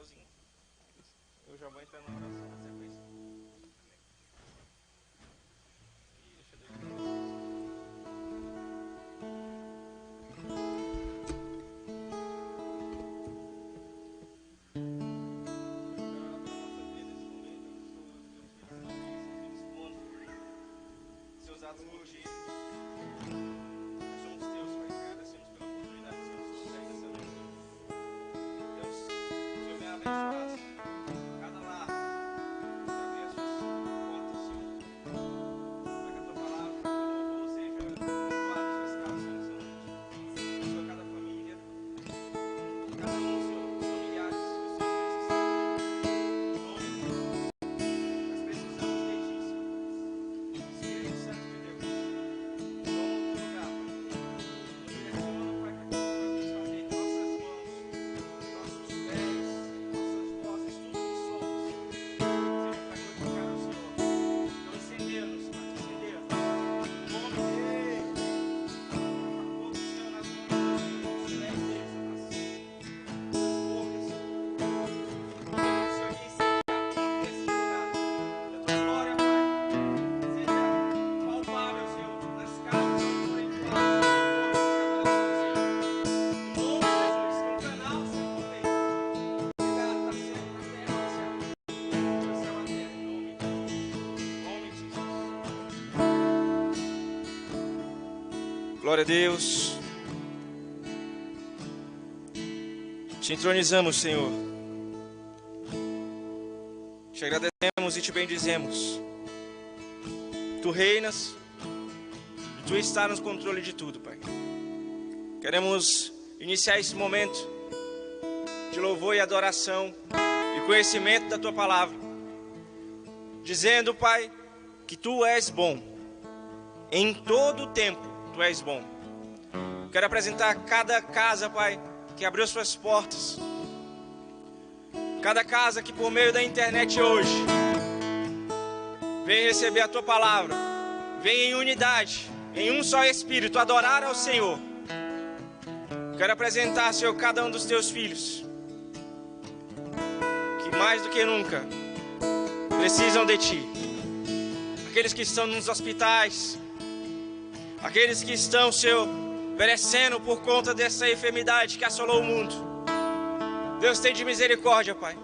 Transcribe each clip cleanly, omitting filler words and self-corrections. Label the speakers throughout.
Speaker 1: finalzinho. Eu já vou entrar na oração na sequência. Seus atos por ti. Somos teus, Pai. Agradecemos pela oportunidade que nos concede nessa noite. Deus, o Senhor venha abençoar cada lar, abrir as suas portas, Senhor, para que a tua palavra, o teu louvor seja doado em suas casas, Senhor, nessa noite. Abençoa cada família, cada um, Senhor, os familiares, os seus necessitados. Em nome de Jesus, nós precisamos de ti, Senhor. Espírito Santo de Deus, toma o teu lugar, Pai. Nos direciona, Pai, para que tu possas fazer em nossas mãos, nossos pés, nossas vozes, tudo que somos, seja para glorificar o Senhor. Então incendeia-nos, Pai, incendeia. Em nome de Jesus, fogo, Senhor, nas mãos dos meus pés deles, nas bocas, Senhor. Senhor, que incendiar nesse lugar. Da tua glória, Pai, seja palpável, Senhor, nas casas, onde forem enviados, em nome de Jesus, que um canal, Senhor, também. Obrigado, tá certo, na terra, no céu. No céu, na terra, em nome de Jesus. Em nome de Jesus. Glória a Deus. Te entronizamos, Senhor. Te agradecemos e te bendizemos. Tu reinas e tu está no controle de tudo, Pai. Queremos iniciar esse momento de louvor e adoração e conhecimento da tua palavra, dizendo, Pai, que tu és bom. Em todo o tempo tu és bom. Quero apresentar cada casa, Pai, que abriu suas portas. Cada casa que por meio da internet hoje vem receber a tua palavra, vem em unidade, em um só Espírito, adorar ao Senhor. Quero apresentar, Senhor, cada um dos teus filhos, que mais do que nunca precisam de ti. Aqueles que estão nos hospitais, aqueles que estão, Senhor, perecendo por conta dessa enfermidade que assolou o mundo. Deus, tem de misericórdia, Pai.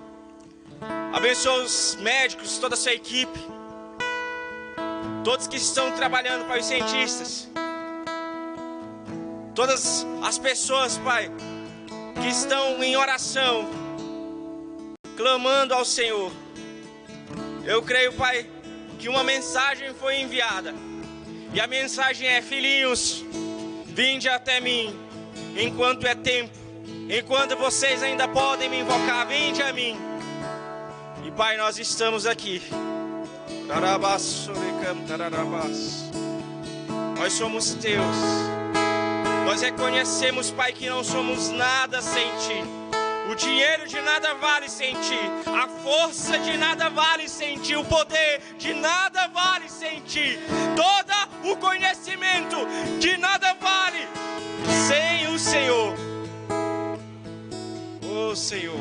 Speaker 1: Abençoa os médicos, toda a sua equipe, todos que estão trabalhando, Pai, os cientistas, todas as pessoas, Pai, que estão em oração, clamando ao Senhor. Eu creio, Pai, que uma mensagem foi enviada, e a mensagem é: filhinhos, vinde até mim, enquanto é tempo, enquanto vocês ainda podem me invocar, vinde a mim. E Pai, nós estamos aqui. Nós somos teus. Nós reconhecemos, Pai, que não somos nada sem ti. O dinheiro de nada vale sem ti. A força de nada vale sem ti. O poder de nada vale sem ti. Todo o conhecimento de nada vale sem o Senhor. Oh, Senhor,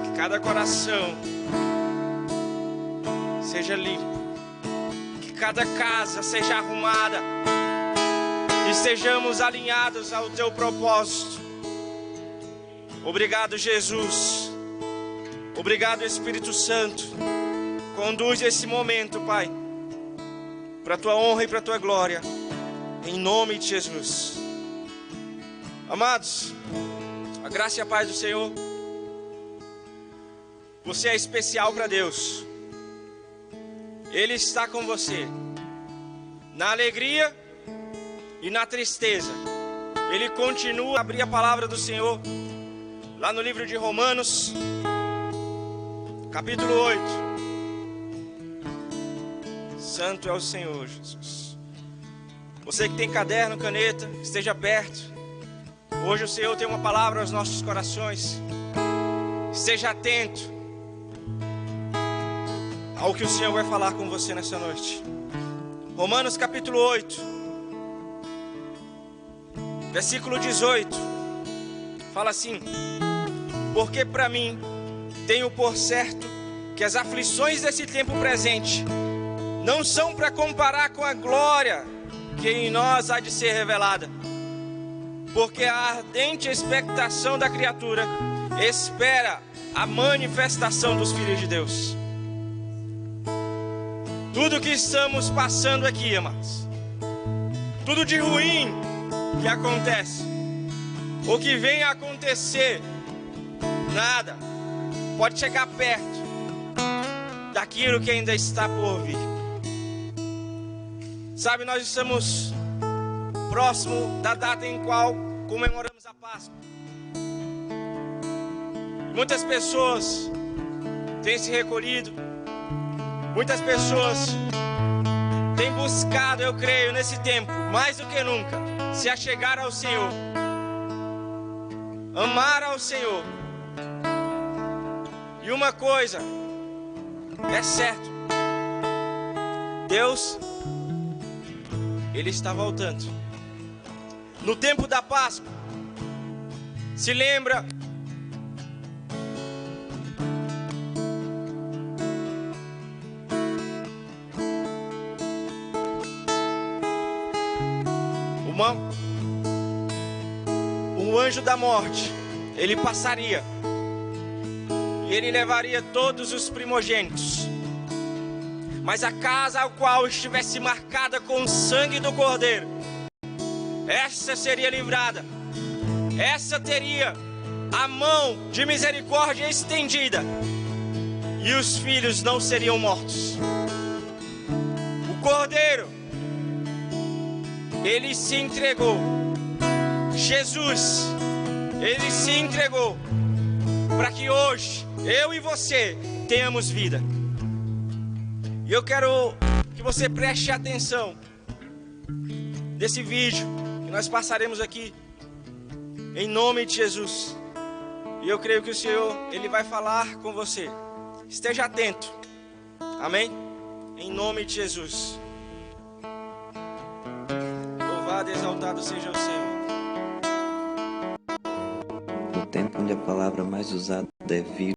Speaker 1: que cada coração seja limpo, que cada casa seja arrumada, e estejamos alinhados ao teu propósito. Obrigado, Jesus. Obrigado, Espírito Santo. Conduz esse momento, Pai, para a tua honra e para a tua glória, em nome de Jesus. Amados, a graça e a paz do Senhor. Você é especial para Deus. Ele está com você na alegria e na tristeza. Ele continua a abrir a palavra do Senhor lá no livro de Romanos, capítulo 8. Santo é o Senhor, Jesus. Você que tem caderno, caneta, esteja perto. Hoje o Senhor tem uma palavra aos nossos corações. Esteja atento ao que o Senhor vai falar com você nessa noite. Romanos capítulo 8, versículo 18, fala assim: porque para mim tenho por certo que as aflições desse tempo presente não são para comparar com a glória que em nós há de ser revelada, porque a ardente expectação da criatura espera a manifestação dos filhos de Deus. Tudo que estamos passando aqui, amados, tudo de ruim que acontece, ou que vem a acontecer, nada pode chegar perto daquilo que ainda está por vir. Sabe, nós estamos próximo da data em qual comemoramos a Páscoa. Muitas pessoas têm se recolhido, muitas pessoas têm buscado, eu creio, nesse tempo, mais do que nunca, se achegar ao Senhor, amar ao Senhor. E uma coisa é certa: Deus, Ele está voltando. No tempo da Páscoa, se lembra o anjo da morte, ele passaria e ele levaria todos os primogênitos, mas a casa ao qual estivesse marcada com o sangue do Cordeiro, essa seria livrada, essa teria a mão de misericórdia estendida, e os filhos não seriam mortos. O Cordeiro, ele se entregou. Jesus, ele se entregou para que hoje eu e você tenhamos vida. E eu quero que você preste atenção nesse vídeo que nós passaremos aqui, em nome de Jesus. E eu creio que o Senhor, Ele vai falar com você. Esteja atento. Amém? Em nome de Jesus. Louvado e exaltado seja o Senhor.
Speaker 2: No tempo onde a palavra mais usada é vírus,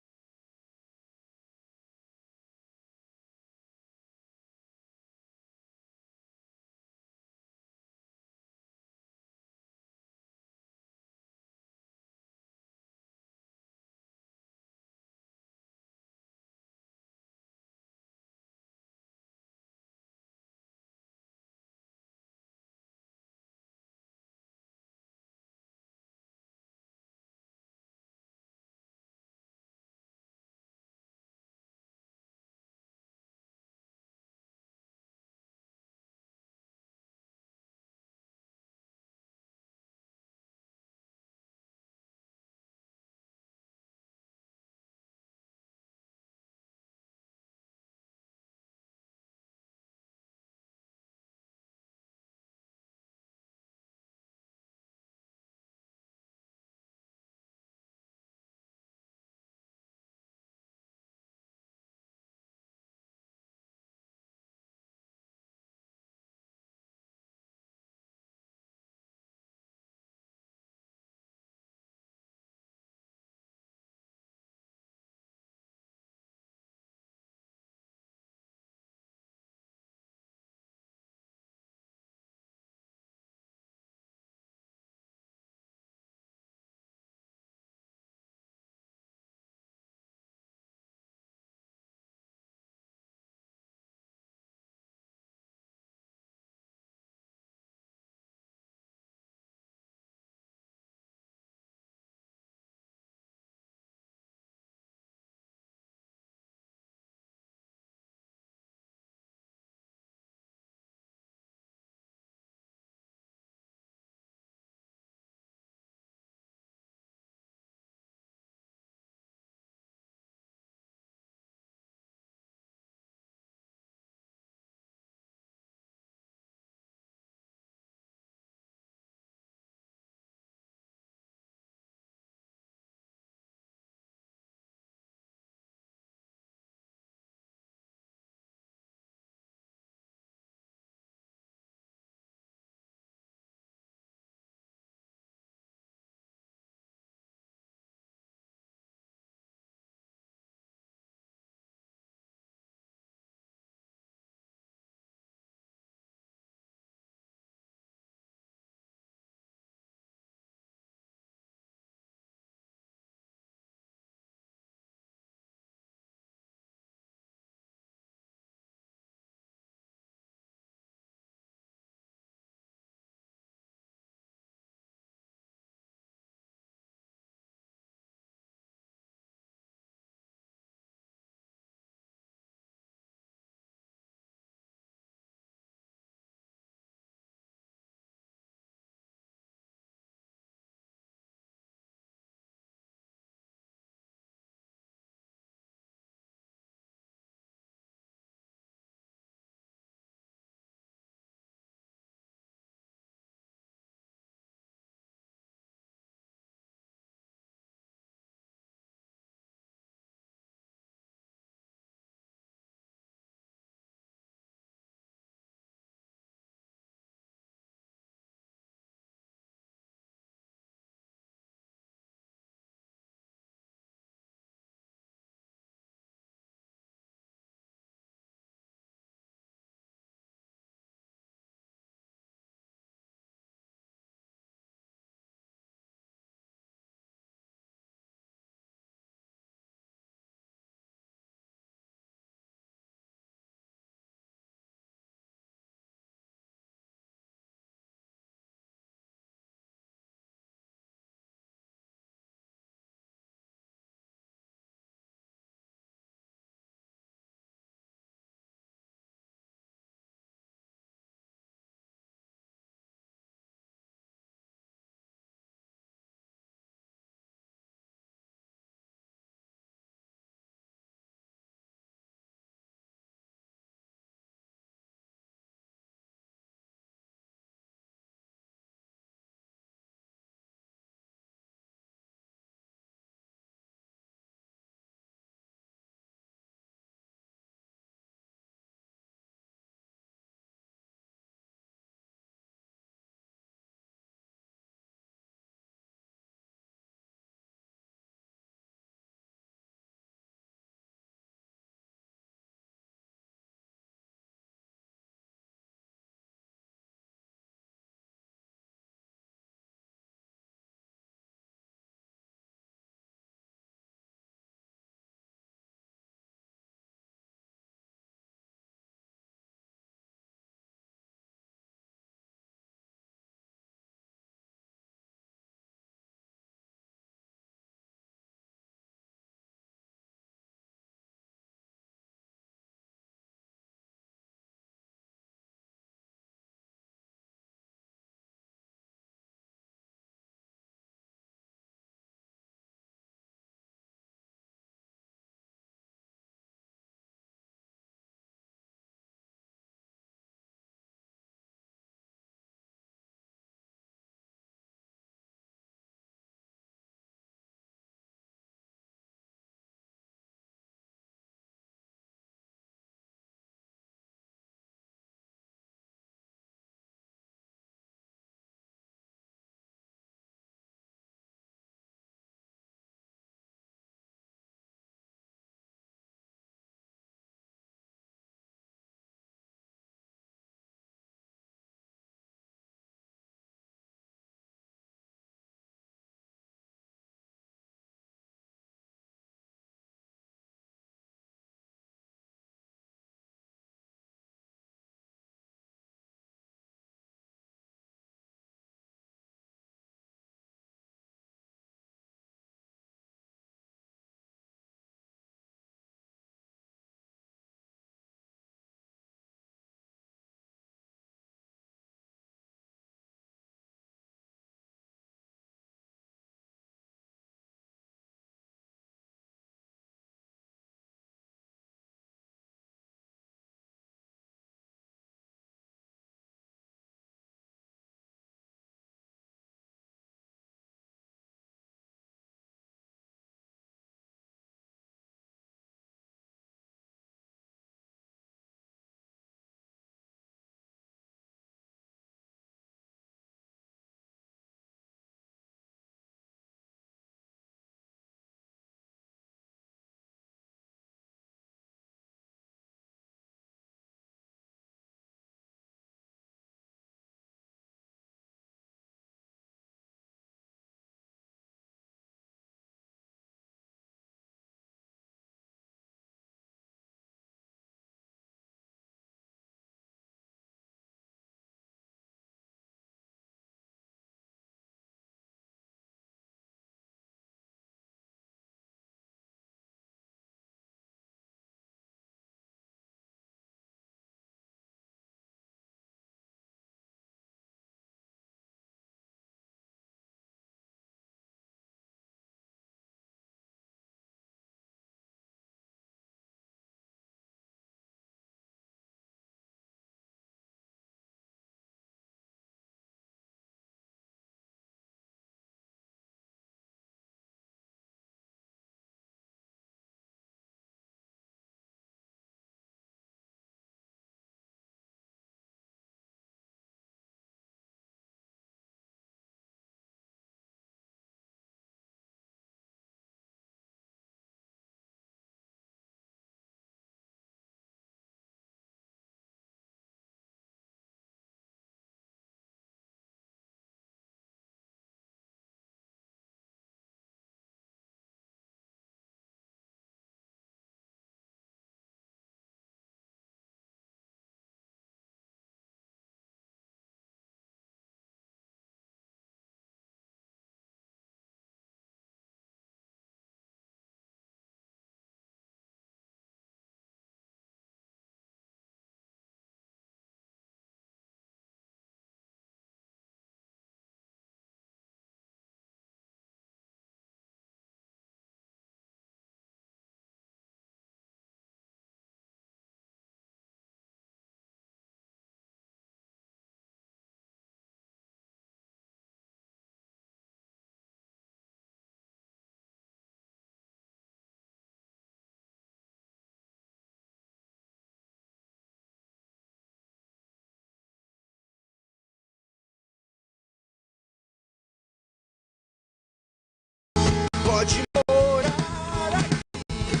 Speaker 3: pode morar aqui.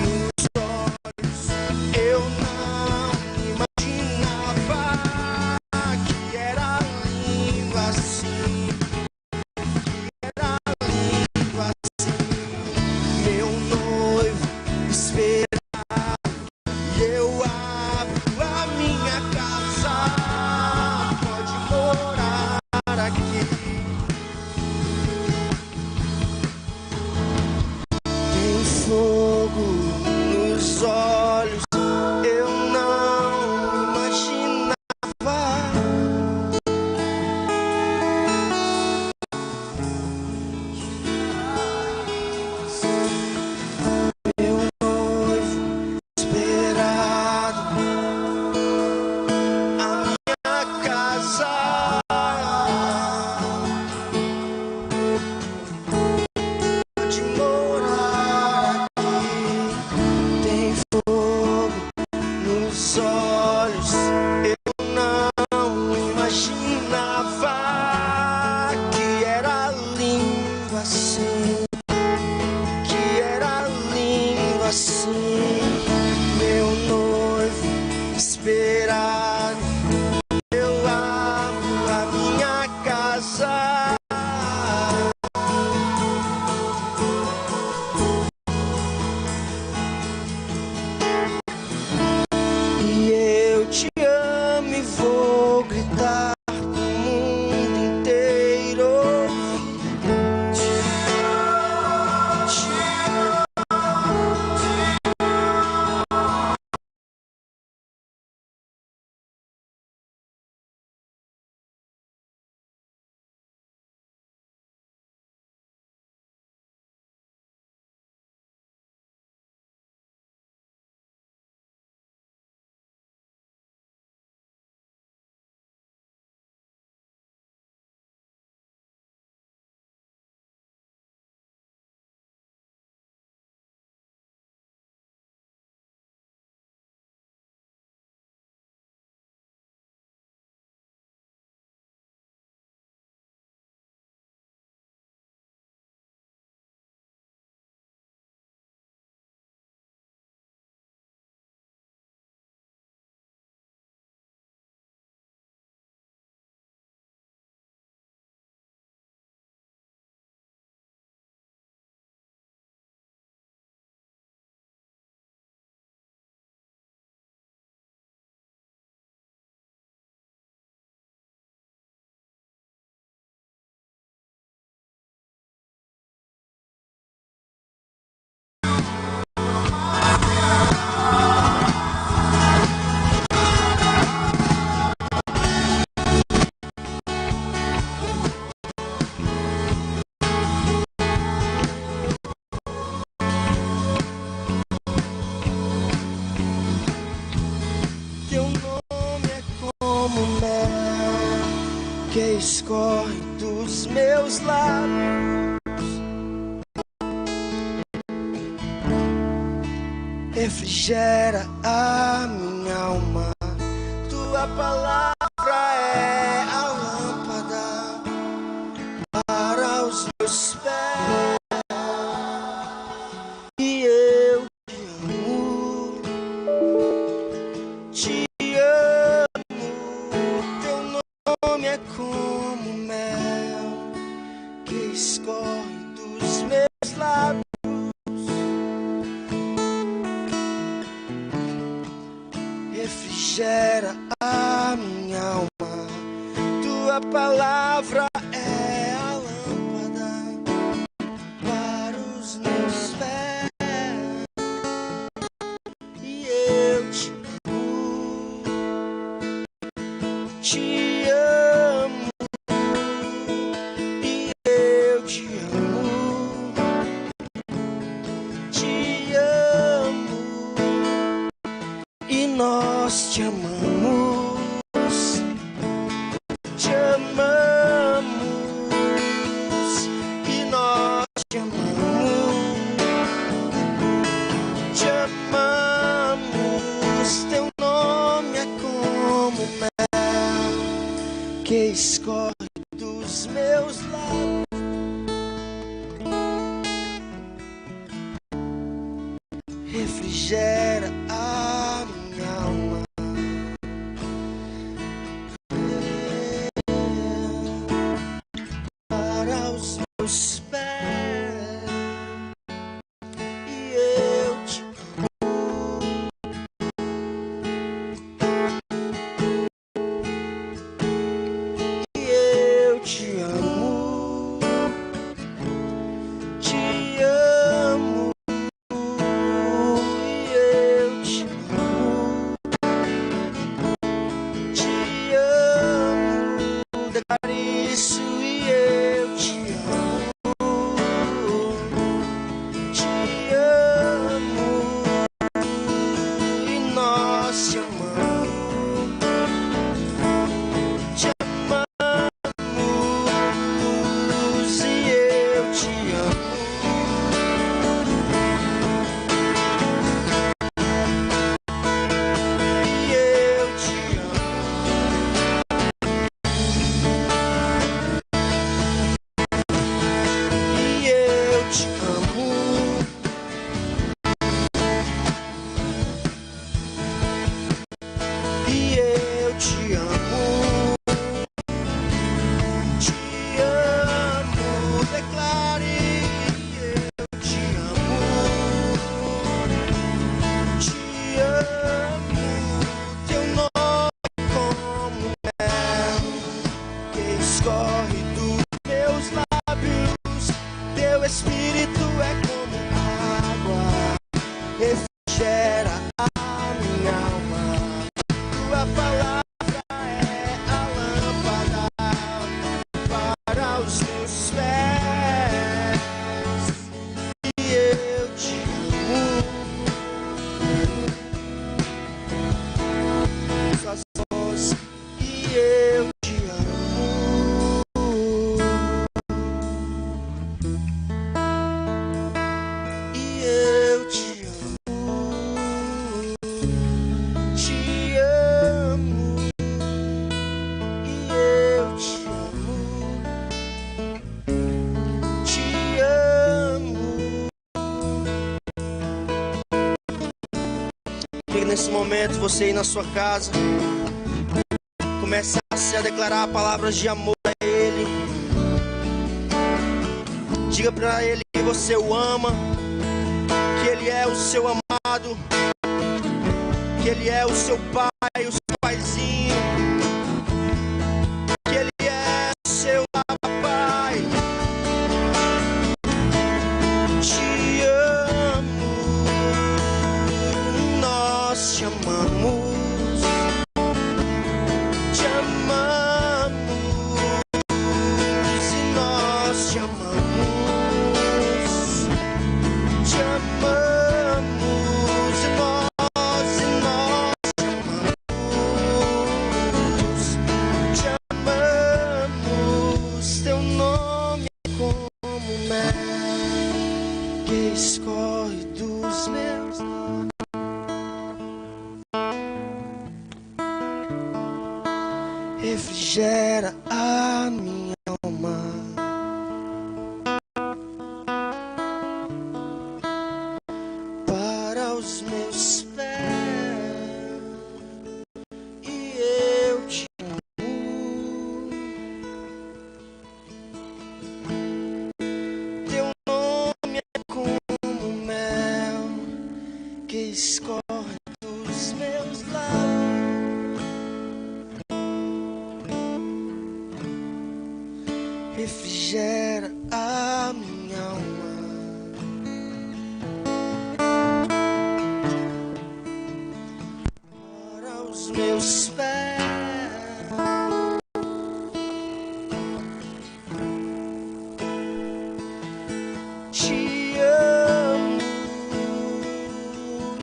Speaker 3: Nos olhos eu não imaginava que era lindo assim, que era lindo assim. Meu noivo espera e eu abro a minha casa. Pode morar aqui. Tem fogo nos olhos, eu não imaginava. Meu noivo esperado, a minha casa. Pode morar aqui. Tem fogo nos olhos, eu não imaginava que era lindo assim, que era lindo assim. Meu noivo esperado, eu abro a minha casa. E eu te amo e vou gritar pro mundo inteiro. Teu nome é como mel que escorre dos meus lábios, refrigera a minha alma. Tua palavra é a lâmpada para os meus pés. E eu te amo, teu nome é como mel que escorre dos meus lábios, refrigera a minha alma. Tua palavra é a lâmpada para os meus pés. E eu te amo, e eu te amo, te amo, e nós te amamos, te amamos, e nós te amamos, te amamos. Teu nome é como mel que escorre dos meus lábios, refrigera a minha alma. Para os meus pés, e eu te amo. E eu te amo. Te amo. E eu te amo. Te amo. Declare isso. E eu te amo. Te amo. E nós te amamos. Te amamos. E eu te amo. E eu te amo. E eu te amo. E eu te amo. Te amo. Declare. Eu te amo. Te amo. Teu nome como mel que escorre dos meus lábios. Teu espírito é como água, refrigera a minha alma. Tua palavra é a lâmpada para os meus pés. E eu te amo. Suas mãos. E eu te amo. E eu te amo. Te amo. E eu te amo. Te amo. Que nesse momento você aí na sua casa começasse a declarar palavras de amor a Ele. Diga pra Ele que você o ama, que Ele é o seu amado, que Ele é o seu pai, o seu paizinho, que Ele é o seu papai. Te amo, nós te amamos. Te amamos e nós te amamos. Te amamos e nós te amamos. Te amamos. Teu nome é como mel que escorre dos meus lábios. Refrigera a minha alma. Para os meus pés. E eu te amo. Teu nome é como mel que escorre dos meus lábios. Refrigera a minha alma. Para os meus pés. Te amo.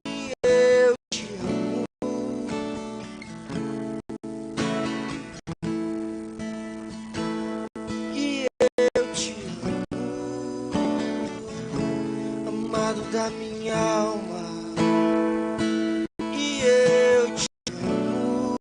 Speaker 3: E eu te amo. E eu te amo, amado da minha alma. E eu te amo.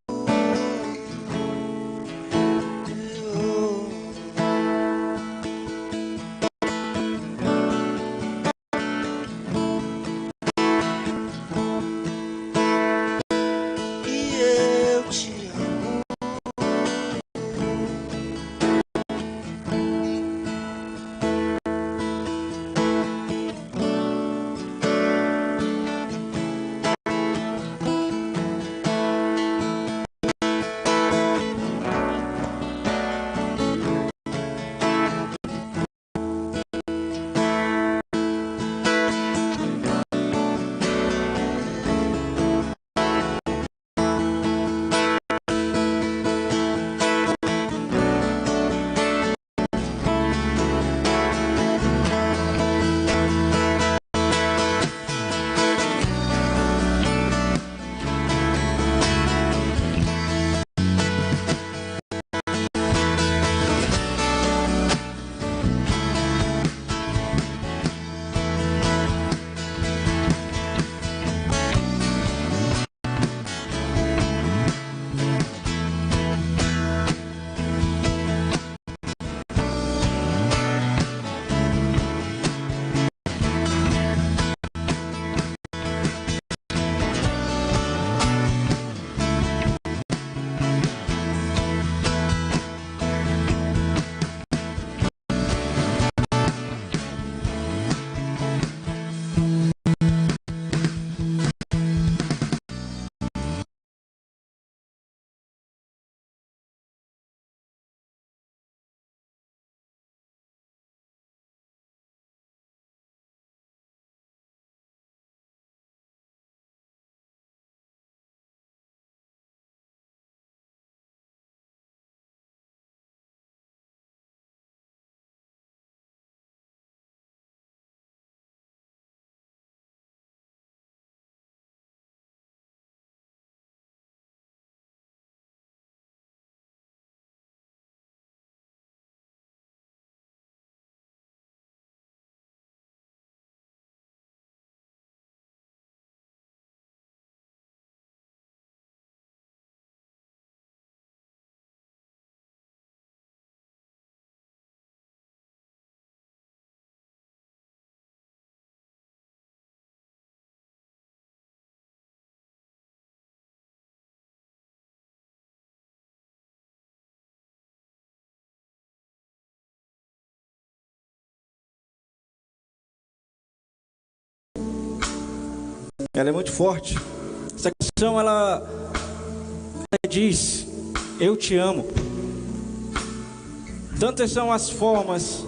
Speaker 4: Ela é muito forte. Essa canção, ela diz: eu te amo. Tantas são as formas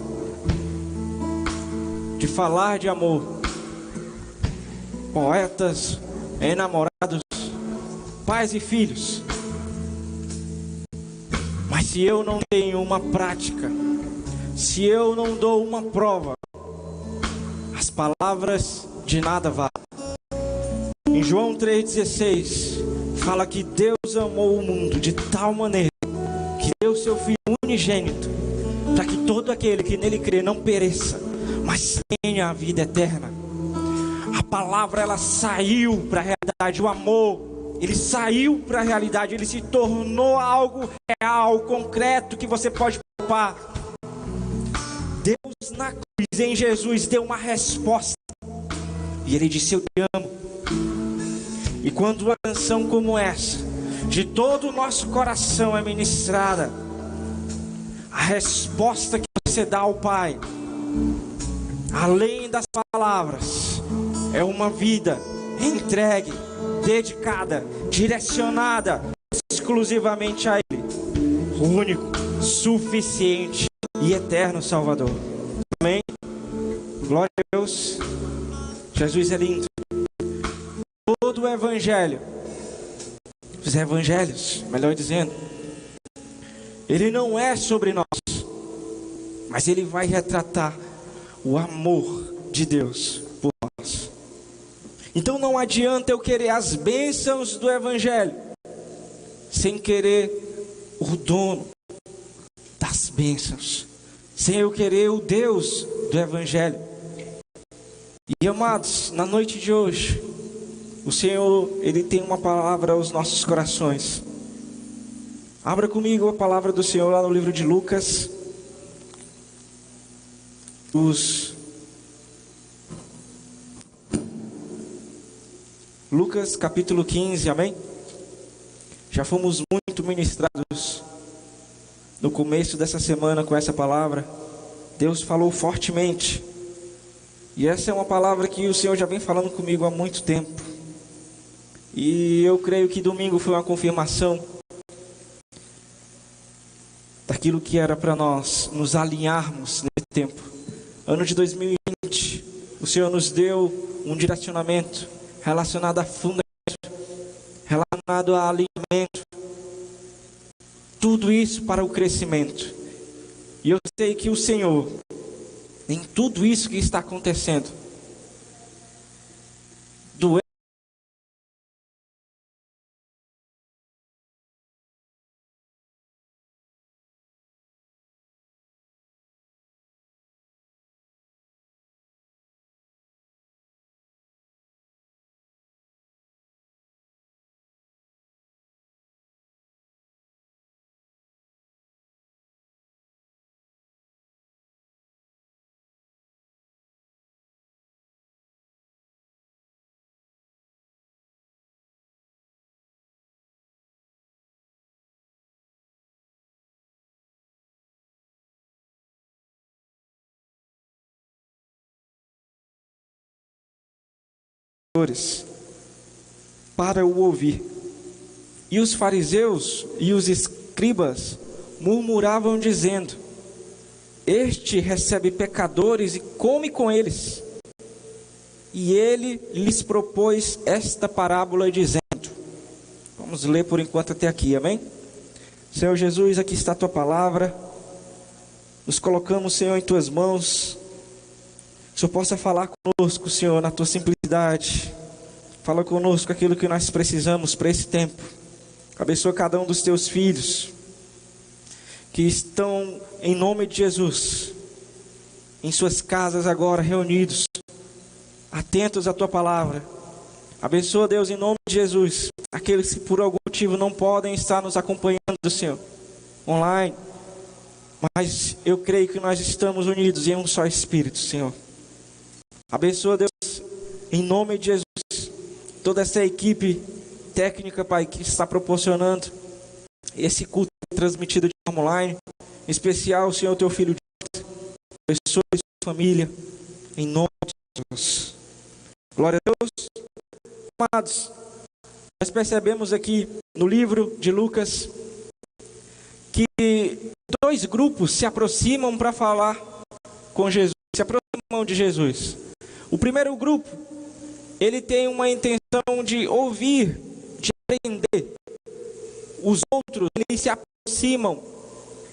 Speaker 4: de falar de amor. Poetas, enamorados, pais e filhos. Mas se eu não tenho uma prática, se eu não dou uma prova, as palavras de nada valem. Em João 3,16 fala que Deus amou o mundo de tal maneira que deu seu Filho unigênito, para que todo aquele que nele crê não pereça, mas tenha a vida eterna. A palavra, ela saiu para a realidade. O amor, ele saiu para a realidade. Ele se tornou algo real, concreto, que você pode palpar. Deus na cruz, em Jesus, deu uma resposta. E ele disse: eu te amo. E quando uma canção como essa, de todo o nosso coração, é ministrada, a resposta que você dá ao Pai, além das palavras, é uma vida entregue, dedicada, direcionada exclusivamente a Ele, o único, suficiente e eterno Salvador. Amém? Glória a Deus. Jesus é lindo. Todo o Evangelho, os Evangelhos, melhor dizendo, ele não é sobre nós, mas ele vai retratar o amor de Deus por nós. Então não adianta eu querer as bênçãos do Evangelho sem querer o dono das bênçãos, sem eu querer o Deus do Evangelho. E amados, na noite de hoje, o Senhor, Ele tem uma palavra aos nossos corações. Abra comigo a palavra do Senhor lá no livro de Lucas. Lucas capítulo 15, amém? Já fomos muito ministrados no começo dessa semana com essa palavra. Deus falou fortemente. E essa é uma palavra que o Senhor já vem falando comigo há muito tempo. E eu creio que domingo foi uma confirmação daquilo que era para nós nos alinharmos nesse tempo. Ano de 2020, o Senhor nos deu um direcionamento relacionado a fundamento, relacionado a alinhamento. Tudo isso para o crescimento. E eu sei que o Senhor, em tudo isso que está acontecendo, doeu. Para o ouvir. E os fariseus e os escribas murmuravam dizendo: este recebe pecadores e come com eles. E ele lhes propôs esta parábola dizendo, vamos ler por enquanto até aqui, amém? Senhor Jesus, aqui está a tua palavra. Nos colocamos, Senhor, em tuas mãos. Que o Senhor possa falar conosco, Senhor, na tua simplicidade. Fala conosco aquilo que nós precisamos para esse tempo. Abençoa cada um dos teus filhos que estão, em nome de Jesus, em suas casas agora, reunidos, atentos à tua palavra. Abençoa, Deus, em nome de Jesus, aqueles que por algum motivo não podem estar nos acompanhando, Senhor, online. Mas eu creio que nós estamos unidos em um só Espírito, Senhor. Abençoa, Deus, em nome de Jesus, toda essa equipe técnica, Pai, que está proporcionando esse culto transmitido de forma online. Em especial, Senhor, teu filho, abençoe sua família, em nome de Jesus. Glória a Deus. Amados, nós percebemos aqui no livro de Lucas que dois grupos se aproximam para falar com Jesus, se aproximam de Jesus. O primeiro grupo, ele tem uma intenção de ouvir, de aprender. Os outros, eles se aproximam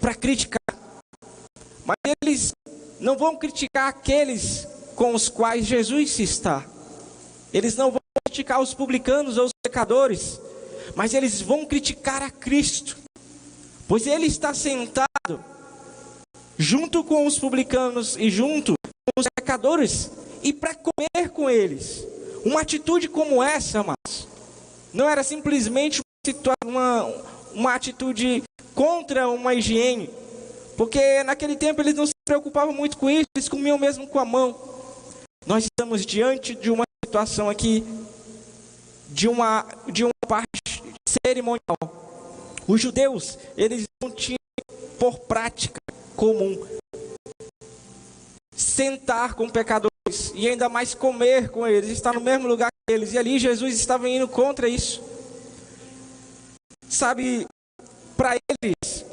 Speaker 4: para criticar. Mas eles não vão criticar aqueles com os quais Jesus está. Eles não vão criticar os publicanos ou os pecadores, mas eles vão criticar a Cristo, pois ele está sentado junto com os publicanos e junto com os pecadores, e para comer com eles. Uma atitude como essa, amados, não era simplesmente uma atitude contra uma higiene, porque naquele tempo eles não se preocupavam muito com isso, eles comiam mesmo com a mão. Nós estamos diante de uma situação aqui, de uma parte cerimonial. Os judeus, eles não tinham por prática comum sentar com pecadores e ainda mais comer com eles, estar no mesmo lugar que eles. E ali Jesus estava indo contra isso. Sabe, para eles,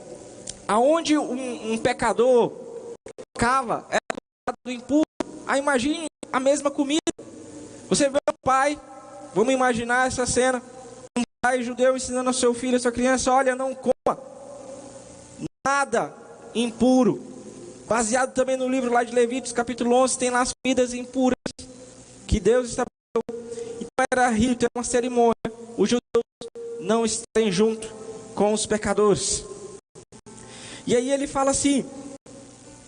Speaker 4: aonde um pecador cava é considerado impuro. Aí imagine a mesma comida. Você vê um pai, vamos imaginar essa cena, um pai judeu ensinando ao seu filho, a sua criança: olha, não coma nada impuro. Baseado também no livro lá de Levíticos, capítulo 11, tem lá as comidas impuras que Deus estabeleceu. Então era rito, era uma cerimônia. Os judeus não estarem junto com os pecadores. E aí ele fala assim: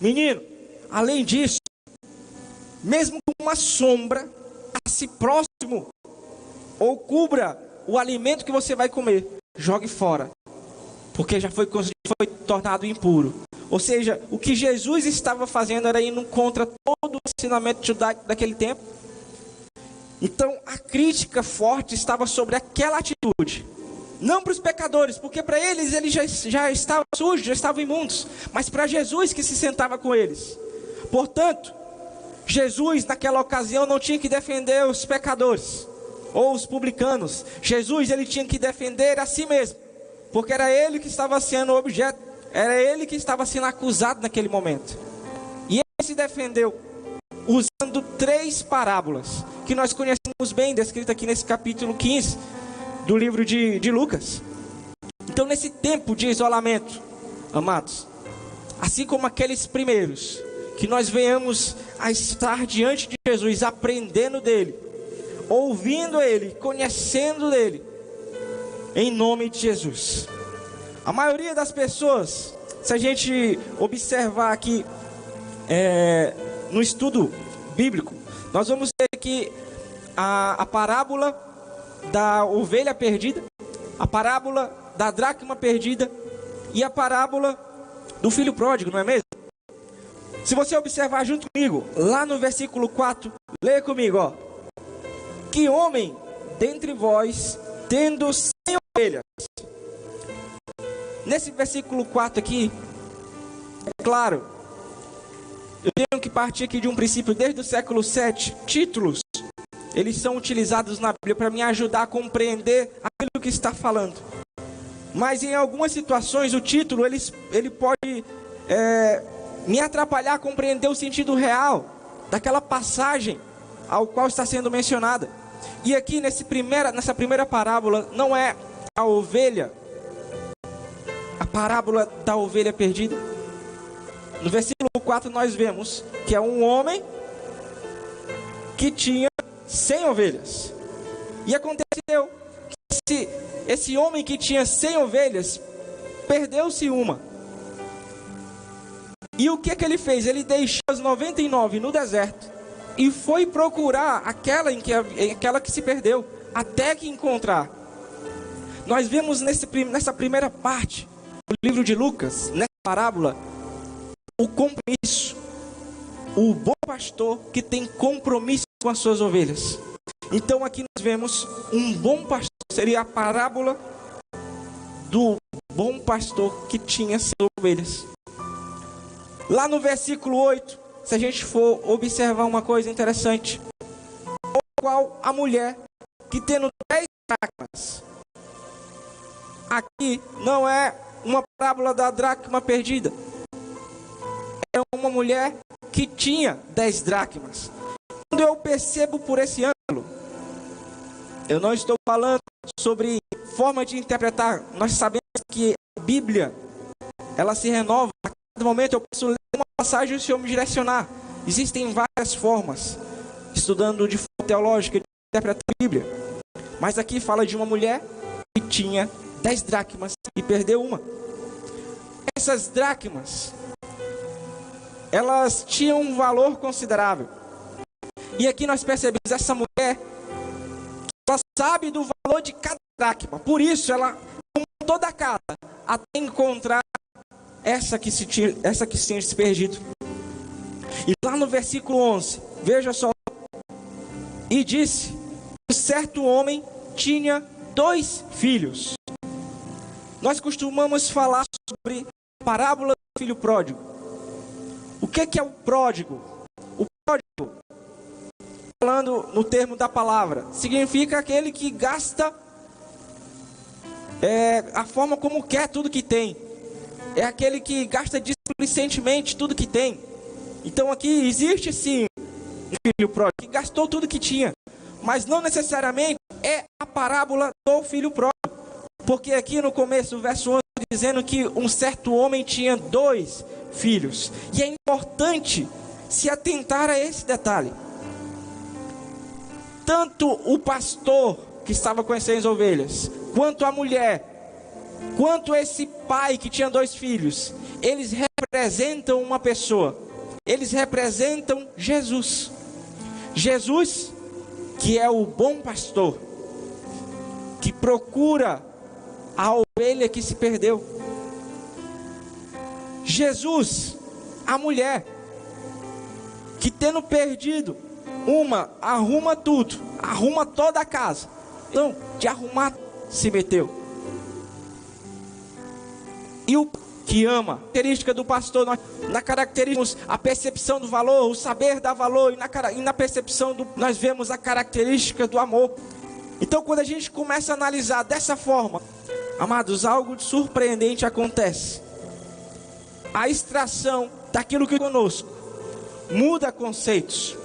Speaker 4: menino, além disso, mesmo com uma sombra, passe próximo ou cubra o alimento que você vai comer, jogue fora, porque já foi tornado impuro. Ou seja, o que Jesus estava fazendo era indo contra todo o ensinamento judaico daquele tempo. Então a crítica forte estava sobre aquela atitude, não para os pecadores, porque para eles já estavam sujos, já estavam imundos, mas para Jesus que se sentava com eles. Portanto, Jesus naquela ocasião não tinha que defender os pecadores ou os publicanos. Jesus, ele tinha que defender a si mesmo, porque era ele que estava sendo objeto, era ele que estava sendo acusado naquele momento. E ele se defendeu usando 3 parábolas que nós conhecemos bem, descritas aqui nesse capítulo 15 do livro de Lucas. Então, nesse tempo de isolamento, amados, assim como aqueles primeiros, que nós venhamos a estar diante de Jesus, aprendendo dele, ouvindo ele, conhecendo dele, em nome de Jesus. A maioria das pessoas, se a gente observar aqui no estudo bíblico, nós vamos ter aqui a parábola da ovelha perdida, a parábola da dracma perdida e a parábola do filho pródigo, não é mesmo? Se você observar junto comigo, lá no versículo 4, leia comigo, ó. Que homem dentre vós, tendo 100 ovelhas? Nesse versículo 4 aqui, é claro, eu tenho que partir aqui de um princípio desde o século 7, títulos, eles são utilizados na Bíblia para me ajudar a compreender aquilo que está falando. Mas em algumas situações o título, ele pode me atrapalhar a compreender o sentido real daquela passagem ao qual está sendo mencionada. E aqui nessa primeira parábola não é a ovelha, a parábola da ovelha perdida. No versículo 4 nós vemos que é um homem que tinha 100 ovelhas. E aconteceu que esse homem que tinha 100 ovelhas, perdeu-se uma. E o que ele fez? Ele deixou as 99 no deserto e foi procurar aquela que se perdeu, até que encontrar. Nós vemos nessa primeira parte do livro de Lucas, nessa parábola, o compromisso. O bom pastor que tem compromisso com as suas ovelhas. Então aqui nós vemos um bom pastor, seria a parábola do bom pastor que tinha 100 ovelhas. Lá no versículo 8, se a gente for observar uma coisa interessante, qual a mulher que tendo 10 dracmas, aqui não é uma parábola da dracma perdida, é uma mulher que tinha 10 dracmas. Quando eu percebo por esse ângulo, eu não estou falando sobre forma de interpretar. Nós sabemos que a Bíblia, ela se renova. A cada momento eu posso ler uma passagem e o Senhor me direcionar. Existem várias formas, estudando de forma teológica, de interpretar a Bíblia. Mas aqui fala de uma mulher que tinha 10 dracmas e perdeu uma. Essas dracmas, elas tinham um valor considerável. E aqui nós percebemos essa mulher, ela sabe do valor de cada dracma. Por isso ela tomou toda a casa até encontrar essa que tinha se perdido. E lá no versículo 11, veja só. E disse: um certo homem tinha 2 filhos. Nós costumamos falar sobre a parábola do filho pródigo. O que é o pródigo? O pródigo, falando no termo da palavra, significa aquele que gasta a forma como quer tudo que tem. É aquele que gasta displicentemente tudo que tem. Então aqui existe sim um filho pródigo que gastou tudo que tinha, mas não necessariamente é a parábola do filho pródigo. Porque aqui no começo, o verso 11, dizendo que um certo homem tinha 2 filhos. E é importante se atentar a esse detalhe. Tanto o pastor que estava conhecendo as ovelhas, quanto a mulher, quanto esse pai que tinha 2 filhos, eles representam uma pessoa. Eles representam Jesus. Jesus, que é o bom pastor, que procura a ovelha que se perdeu. Jesus, a mulher, que tendo perdido uma, arruma tudo, arruma toda a casa. Então, de arrumar, se meteu. E o que ama, característica do pastor, nós, na característica, a percepção do valor, o saber dar valor, e na percepção nós vemos a característica do amor. Então, quando a gente começa a analisar dessa forma, amados, algo de surpreendente acontece. A extração daquilo que conosco muda conceitos.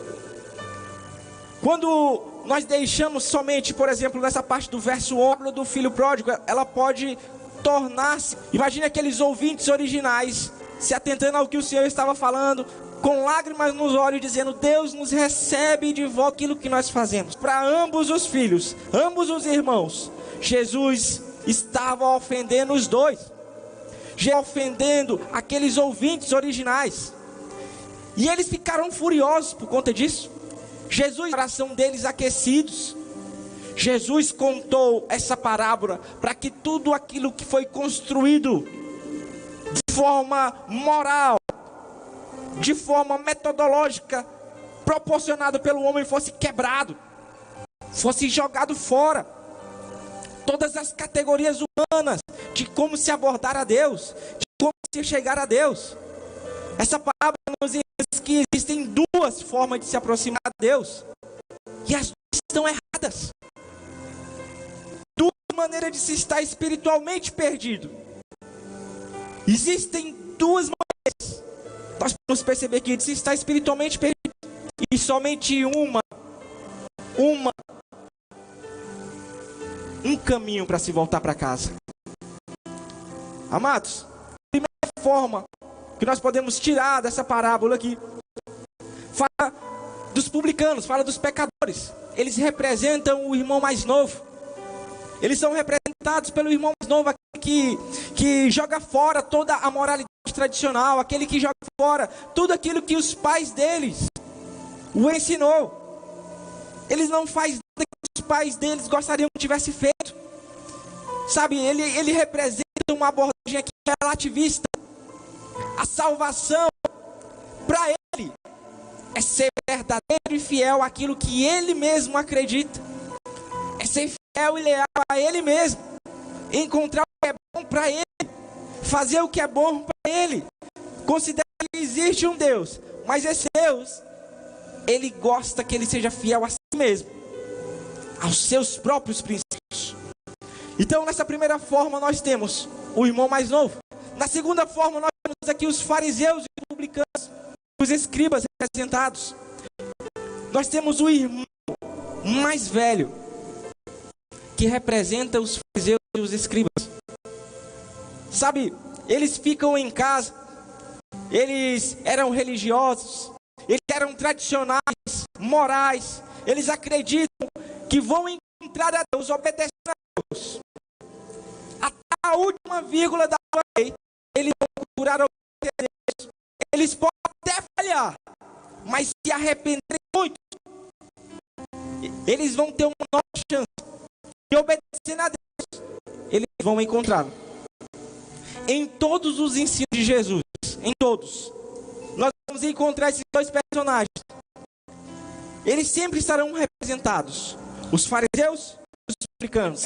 Speaker 4: Quando nós deixamos somente, por exemplo, nessa parte do verso 11 do filho pródigo, ela pode tornar-se, imagine aqueles ouvintes originais se atentando ao que o Senhor estava falando, com lágrimas nos olhos, dizendo: Deus nos recebe de volta aquilo que nós fazemos. Para ambos os filhos, ambos os irmãos, Jesus estava ofendendo os 2, ofendendo aqueles ouvintes originais, e eles ficaram furiosos por conta disso. Jesus, o coração deles aquecidos, Jesus contou essa parábola para que tudo aquilo que foi construído de forma moral, de forma metodológica, proporcionado pelo homem, fosse quebrado, fosse jogado fora. Todas as categorias humanas de como se abordar a Deus, de como se chegar a Deus. Essa parábola nos diz que existem 2 formas de se aproximar de Deus, e as 2 estão erradas. 2 maneiras de se estar espiritualmente perdido. Existem 2 maneiras. Nós podemos perceber que se está espiritualmente perdido, e somente um caminho para se voltar para casa. Amados, a primeira forma que nós podemos tirar dessa parábola aqui, fala dos publicanos, fala dos pecadores. Eles representam o irmão mais novo. Eles são representados pelo irmão mais novo, aquele que joga fora toda a moralidade tradicional, aquele que joga fora tudo aquilo que os pais deles o ensinou. Eles não fazem nada que os pais deles gostariam que tivesse feito. Sabe, ele representa uma abordagem aqui relativista. A salvação para ele é ser verdadeiro e fiel àquilo que ele mesmo acredita. É ser fiel e leal a ele mesmo. Encontrar o que é bom para ele. Fazer o que é bom para ele. Considera que existe um Deus, mas esse Deus, ele gosta que ele seja fiel a si mesmo. aos seus próprios princípios. Então, nessa primeira forma, nós temos o irmão mais novo. Na segunda forma, nós temos aqui os fariseus e publicanos, os escribas representados. Nós temos o irmão mais velho, que representa os fariseus e os escribas. Sabe, eles ficam em casa, eles eram religiosos, eles eram tradicionais, morais, eles acreditam que vão encontrar a Deus, obedecendo a Deus. Até a última vírgula da lei, eles vão procurar obedecer a Deus. Eles podem até falhar, mas se arrependerem muito, eles vão ter uma nova chance. E obedecendo a Deus, eles vão encontrá-lo. Em todos os ensinos de Jesus, em todos, nós vamos encontrar esses dois personagens. Eles sempre estarão representados, os fariseus e os publicanos.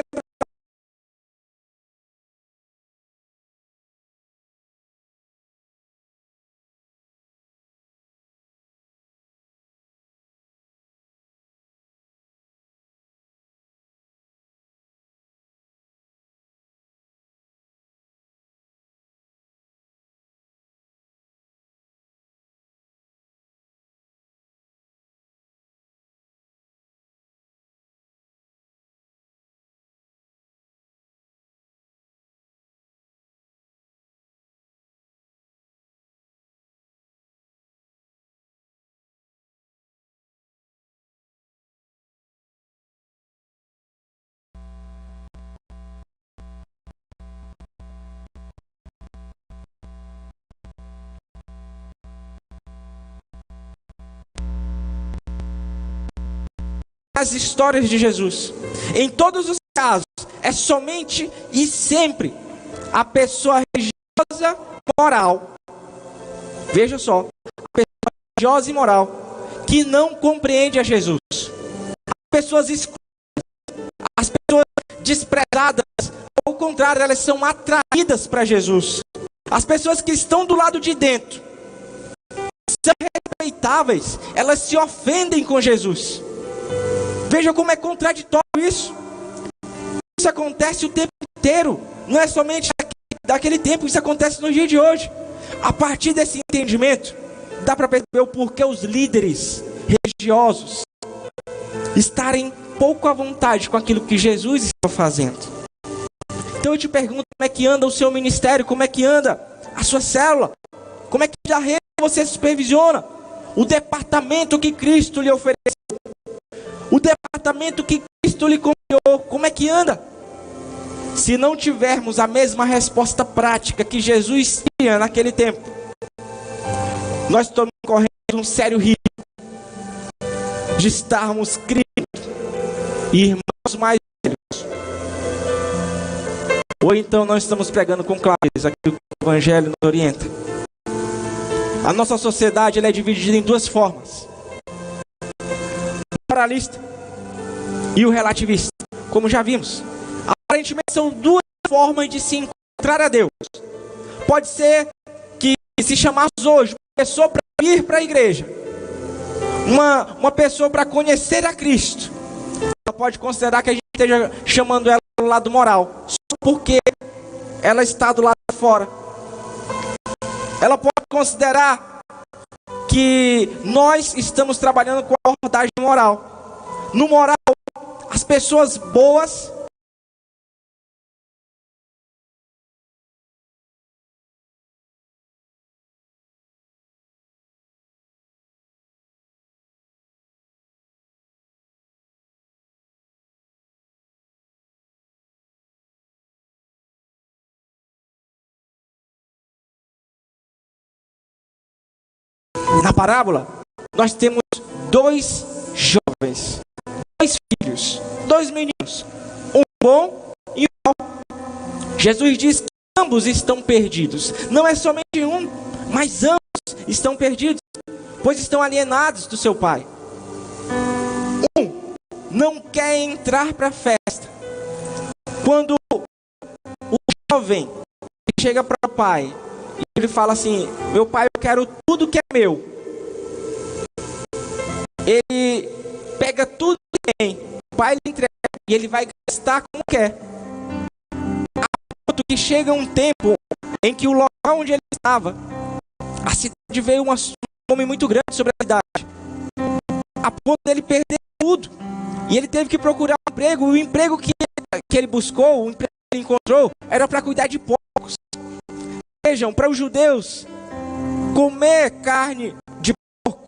Speaker 4: As histórias de Jesus, em todos os casos, é somente e sempre a pessoa religiosa moral, veja só, a pessoa religiosa e moral que não compreende a Jesus, as pessoas excluídas, as pessoas desprezadas, ao contrário, elas são atraídas para Jesus. As pessoas que estão do lado de dentro são respeitáveis, elas se ofendem com Jesus. Veja como é contraditório isso. Isso acontece o tempo inteiro. Não é somente daquele tempo, isso acontece no dia de hoje. A partir desse entendimento, dá para perceber o porquê os líderes religiosos estarem pouco à vontade com aquilo que Jesus está fazendo. Então eu te pergunto, como é que anda o seu ministério? Como é que anda a sua célula? Como é que da rede você supervisiona? O departamento que Cristo lhe ofereceu. O departamento que Cristo lhe confiou, como é que anda? Se não tivermos a mesma resposta prática que Jesus tinha naquele tempo, nós estamos correndo um sério risco de estarmos Cristo e irmãos mais velhos. Ou então nós estamos pregando com clareza aquilo que o Evangelho nos orienta. A nossa sociedade ela é dividida em duas formas: o moralista e o relativista, como já vimos. Aparentemente são duas formas de se encontrar a Deus. Pode ser que se chamarmos hoje uma pessoa para ir para a igreja, uma pessoa para conhecer a Cristo, ela pode considerar que a gente esteja chamando ela do lado moral, só porque ela está do lado de fora. Ela pode considerar que nós estamos trabalhando com a abordagem moral. No moral, as pessoas boas na parábola, nós temos dois jovens, dois filhos, dois meninos, um bom e um mau. Jesus diz que ambos estão perdidos. Não é somente um, mas ambos estão perdidos, pois estão alienados do seu pai. Um não quer entrar para a festa. Quando o jovem chega para o pai e ele fala assim: meu pai, eu quero tudo que é meu. Ele pega tudo que tem, o pai lhe entrega e ele vai gastar como quer. A ponto que chega um tempo em que o local onde ele estava, a cidade veio uma fome muito grande sobre a cidade, a ponto dele perder tudo. E ele teve que procurar um emprego. O emprego que ele buscou, o emprego que ele encontrou, era para cuidar de porcos. Vejam, para os judeus, comer carne de porco,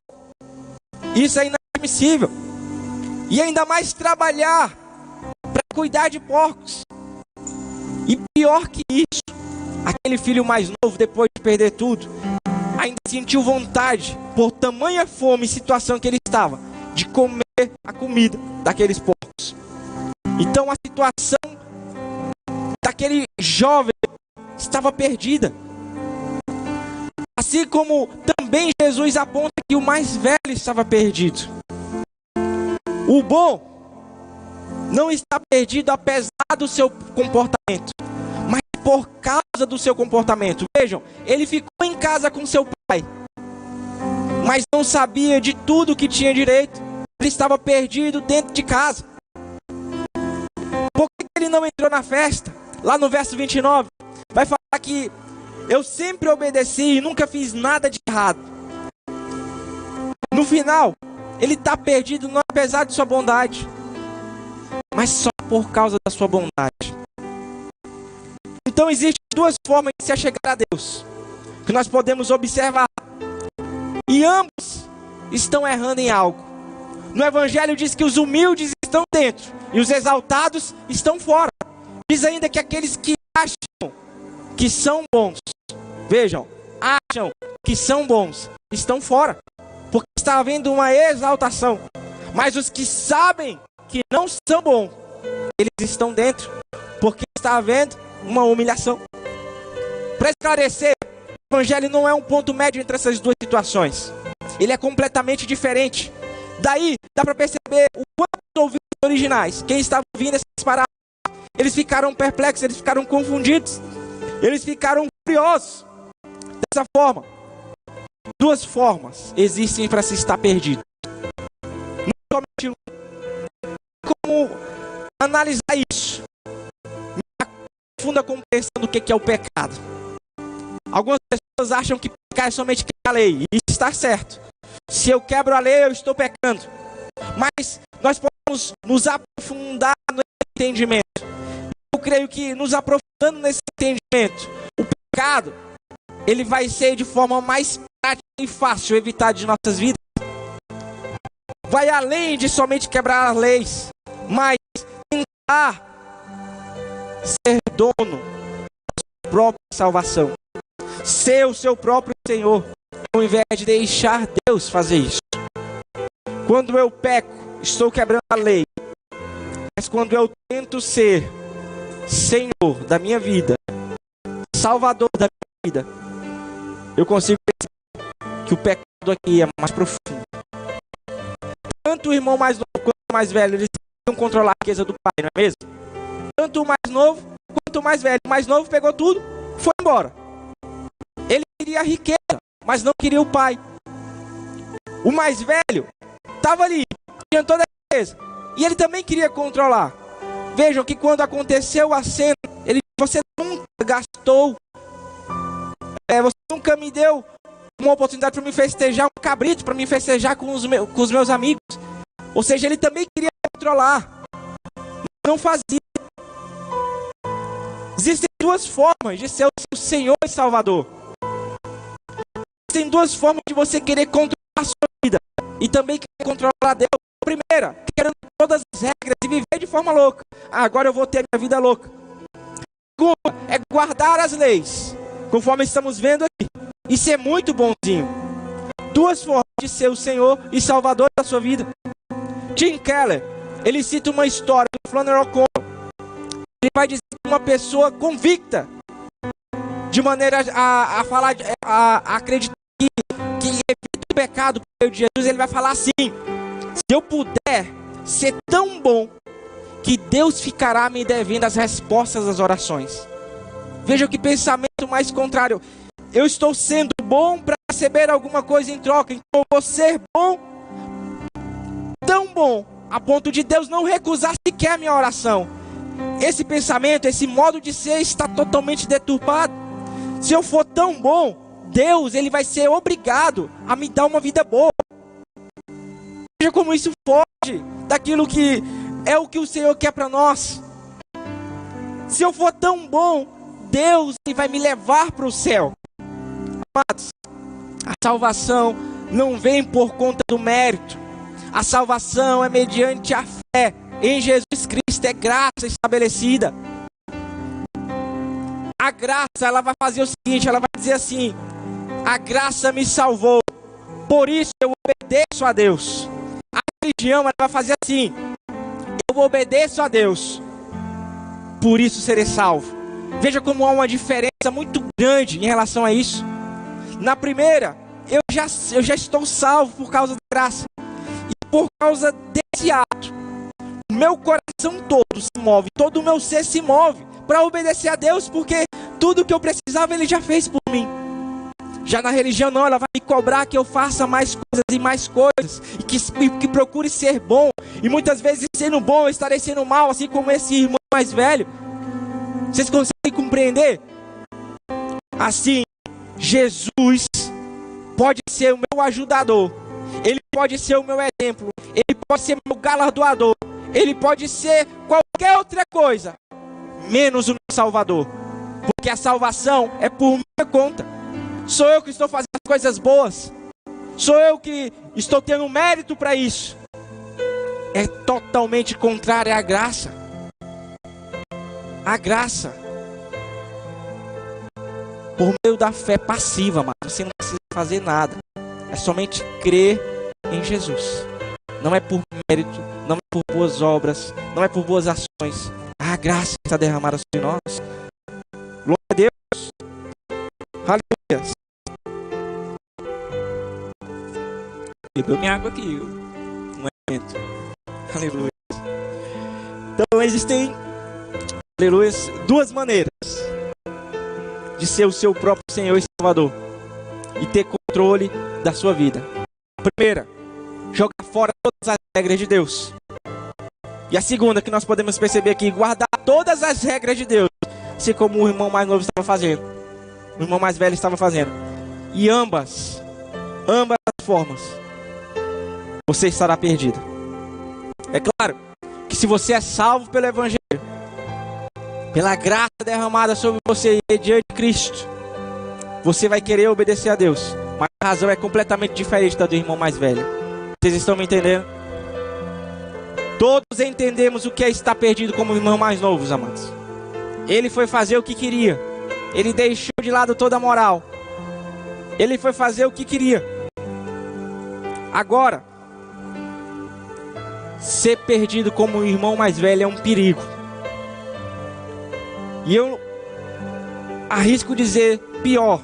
Speaker 4: isso é inadmissível. E ainda mais trabalhar para cuidar de porcos. E pior que isso, aquele filho mais novo, depois de perder tudo, ainda sentiu vontade, por tamanha fome e situação que ele estava, de comer a comida daqueles porcos. Então a situação daquele jovem estava perdida. Assim como também Jesus aponta que o mais velho estava perdido. O bom não está perdido apesar do seu comportamento, mas por causa do seu comportamento. Vejam, ele ficou em casa com seu pai, mas não sabia de tudo que tinha direito. Ele estava perdido dentro de casa. Por que ele não entrou na festa? Lá no verso 29, vai falar que eu sempre obedeci e nunca fiz nada de errado. No final, ele está perdido não apesar de sua bondade, mas só por causa da sua bondade. Então existem duas formas de se achegar a Deus, que nós podemos observar. E ambos estão errando em algo. No Evangelho diz que os humildes estão dentro e os exaltados estão fora. Diz ainda que aqueles que acham que são bons, vejam, acham que são bons, estão fora, porque está havendo uma exaltação. Mas os que sabem que não são bons, eles estão dentro, porque está havendo uma humilhação. Para esclarecer, o Evangelho não é um ponto médio entre essas duas situações. Ele é completamente diferente. Daí dá para perceber o quanto os ouvintes originais, quem estava ouvindo essas parábolas, eles ficaram perplexos, eles ficaram confundidos, eles ficaram furiosos. Dessa forma, duas formas existem para se estar perdido. Não somente um. Como analisar isso? A profunda compreensão do que é o pecado. Algumas pessoas acham que pecar é somente quebrar a lei, e isso está certo. Se eu quebro a lei, eu estou pecando. Mas nós podemos nos aprofundar no entendimento. Eu creio que nos aprofundando nesse entendimento, o pecado, ele vai ser de forma mais prática e fácil evitado de nossas vidas. Vai além de somente quebrar as leis, mas tentar ser dono da sua própria salvação, ser o seu próprio Senhor, ao invés de deixar Deus fazer isso. Quando eu peco, estou quebrando a lei. Mas quando eu tento ser Senhor da minha vida, Salvador da minha vida, eu consigo perceber que o pecado aqui é mais profundo. Tanto o irmão mais novo quanto o mais velho, eles queriam controlar a riqueza do pai, não é mesmo? Tanto o mais novo quanto o mais velho. O mais novo pegou tudo, foi embora. Ele queria a riqueza, mas não queria o pai. O mais velho estava ali, tinha toda a riqueza, e ele também queria controlar. Vejam que quando aconteceu a cena, ele disse: você nunca gastou, você nunca me deu uma oportunidade para me festejar um cabrito, para me festejar com os meus amigos. Ou seja, ele também queria controlar, não fazia. Existem duas formas de ser o seu Senhor e Salvador. Existem duas formas de você querer controlar a sua vida e também querer controlar a Deus. A primeira, querendo todas as regras e viver de forma louca. Agora eu vou ter a minha vida louca. A segunda é guardar as leis, conforme estamos vendo aqui, e ser muito bonzinho. Duas formas de ser o Senhor e Salvador da sua vida. Tim Keller, ele cita uma história do Flannery O'Connor. Ele vai dizer que uma pessoa convicta, de maneira a falar, a acreditar que evita o pecado por meio de Jesus, ele vai falar assim: se eu puder ser tão bom que Deus ficará me devendo as respostas das orações. Veja que pensamento mais contrário. Eu estou sendo bom para receber alguma coisa em troca, então eu vou ser bom, tão bom, a ponto de Deus não recusar sequer a minha oração. Esse pensamento, esse modo de ser está totalmente deturpado. Se eu for tão bom, Deus, ele vai ser obrigado a me dar uma vida boa. Veja como isso foge daquilo que é o que o Senhor quer para nós. Se eu for tão bom, Deus, ele vai me levar para o céu. Amados, a salvação não vem por conta do mérito. A salvação é mediante a fé em Jesus Cristo, é graça estabelecida. A graça, ela vai fazer o seguinte, ela vai dizer assim: a graça me salvou, por isso eu obedeço a Deus. A religião, ela vai fazer assim: eu obedeço a Deus, por isso serei salvo. Veja como há uma diferença muito grande em relação a isso. Na primeira, eu já estou salvo por causa da graça. E por causa desse ato, o meu coração todo se move, todo o meu ser se move para obedecer a Deus, porque tudo que eu precisava ele já fez por mim. Já na religião não, ela vai me cobrar que eu faça mais coisas e mais coisas, e que procure ser bom, e muitas vezes sendo bom eu estarei sendo mal, assim como esse irmão mais velho. Vocês conseguem compreender? Assim, Jesus pode ser o meu ajudador, ele pode ser o meu exemplo, ele pode ser meu galardoador, ele pode ser qualquer outra coisa, menos o meu salvador, porque a salvação é por minha conta. Sou eu que estou fazendo as coisas boas, sou eu que estou tendo mérito para isso. É totalmente contrário à graça. A graça, por meio da fé passiva, mas você não precisa fazer nada, é somente crer em Jesus. Não é por mérito, não é por boas obras, não é por boas ações. A graça está derramada sobre nós. Glória a Deus. Aleluia. Bebeu minha água aqui, um momento. Aleluia. Então existem, aleluia, duas maneiras de ser o seu próprio Senhor e Salvador e ter controle da sua vida. A primeira, jogar fora todas as regras de Deus. E a segunda, que nós podemos perceber aqui, guardar todas as regras de Deus, assim como o irmão mais novo estava fazendo, o irmão mais velho estava fazendo. E ambas as formas, você estará perdido. É claro que se você é salvo pelo Evangelho, pela graça derramada sobre você diante de Cristo, você vai querer obedecer a Deus. Mas a razão é completamente diferente da do irmão mais velho. Vocês estão me entendendo? Todos entendemos o que é estar perdido como o irmão mais novo, amados. Ele foi fazer o que queria. Ele deixou de lado toda a moral. Ele foi fazer o que queria. Agora, ser perdido como o irmão mais velho é um perigo. E eu arrisco dizer pior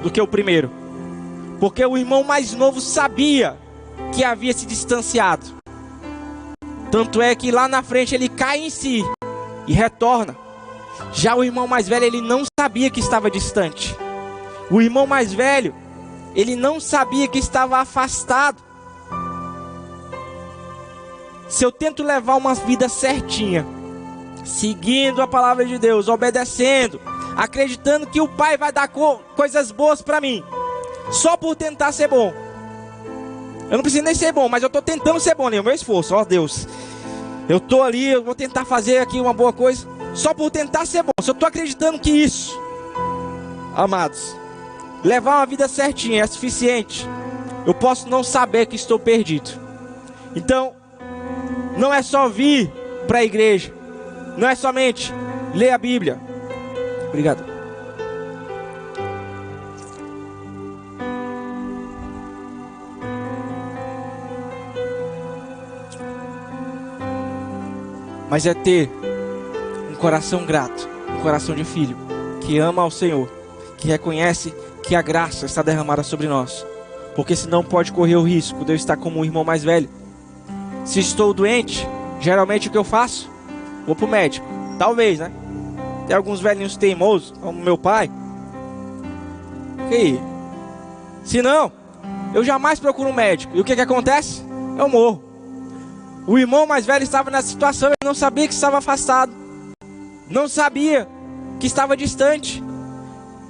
Speaker 4: do que o primeiro. Porque o irmão mais novo sabia que havia se distanciado. Tanto é que lá na frente ele cai em si e retorna. Já o irmão mais velho, ele não sabia que estava distante. O irmão mais velho, ele não sabia que estava afastado. Se eu tento levar uma vida certinha, seguindo a palavra de Deus, obedecendo, acreditando que o Pai vai dar coisas boas para mim, só por tentar ser bom. Eu não preciso nem ser bom, mas eu estou tentando ser bom, né? O meu esforço, ó Deus, eu estou ali, eu vou tentar fazer aqui uma boa coisa, só por tentar ser bom. Se eu estou acreditando que isso, amados, levar uma vida certinha é suficiente, eu posso não saber que estou perdido. Então, não é só vir para a igreja, não é somente ler a Bíblia. Obrigado. Mas é ter um coração grato, um coração de filho, que ama ao Senhor, que reconhece que a graça está derramada sobre nós. Porque senão pode correr o risco de eu estar como um irmão mais velho. Se estou doente, geralmente o que eu faço? Vou pro médico. Talvez, né? Tem alguns velhinhos teimosos, como meu pai. E se não, eu jamais procuro um médico. E o que acontece? Eu morro. O irmão mais velho estava nessa situação, ele não sabia que estava afastado, não sabia que estava distante.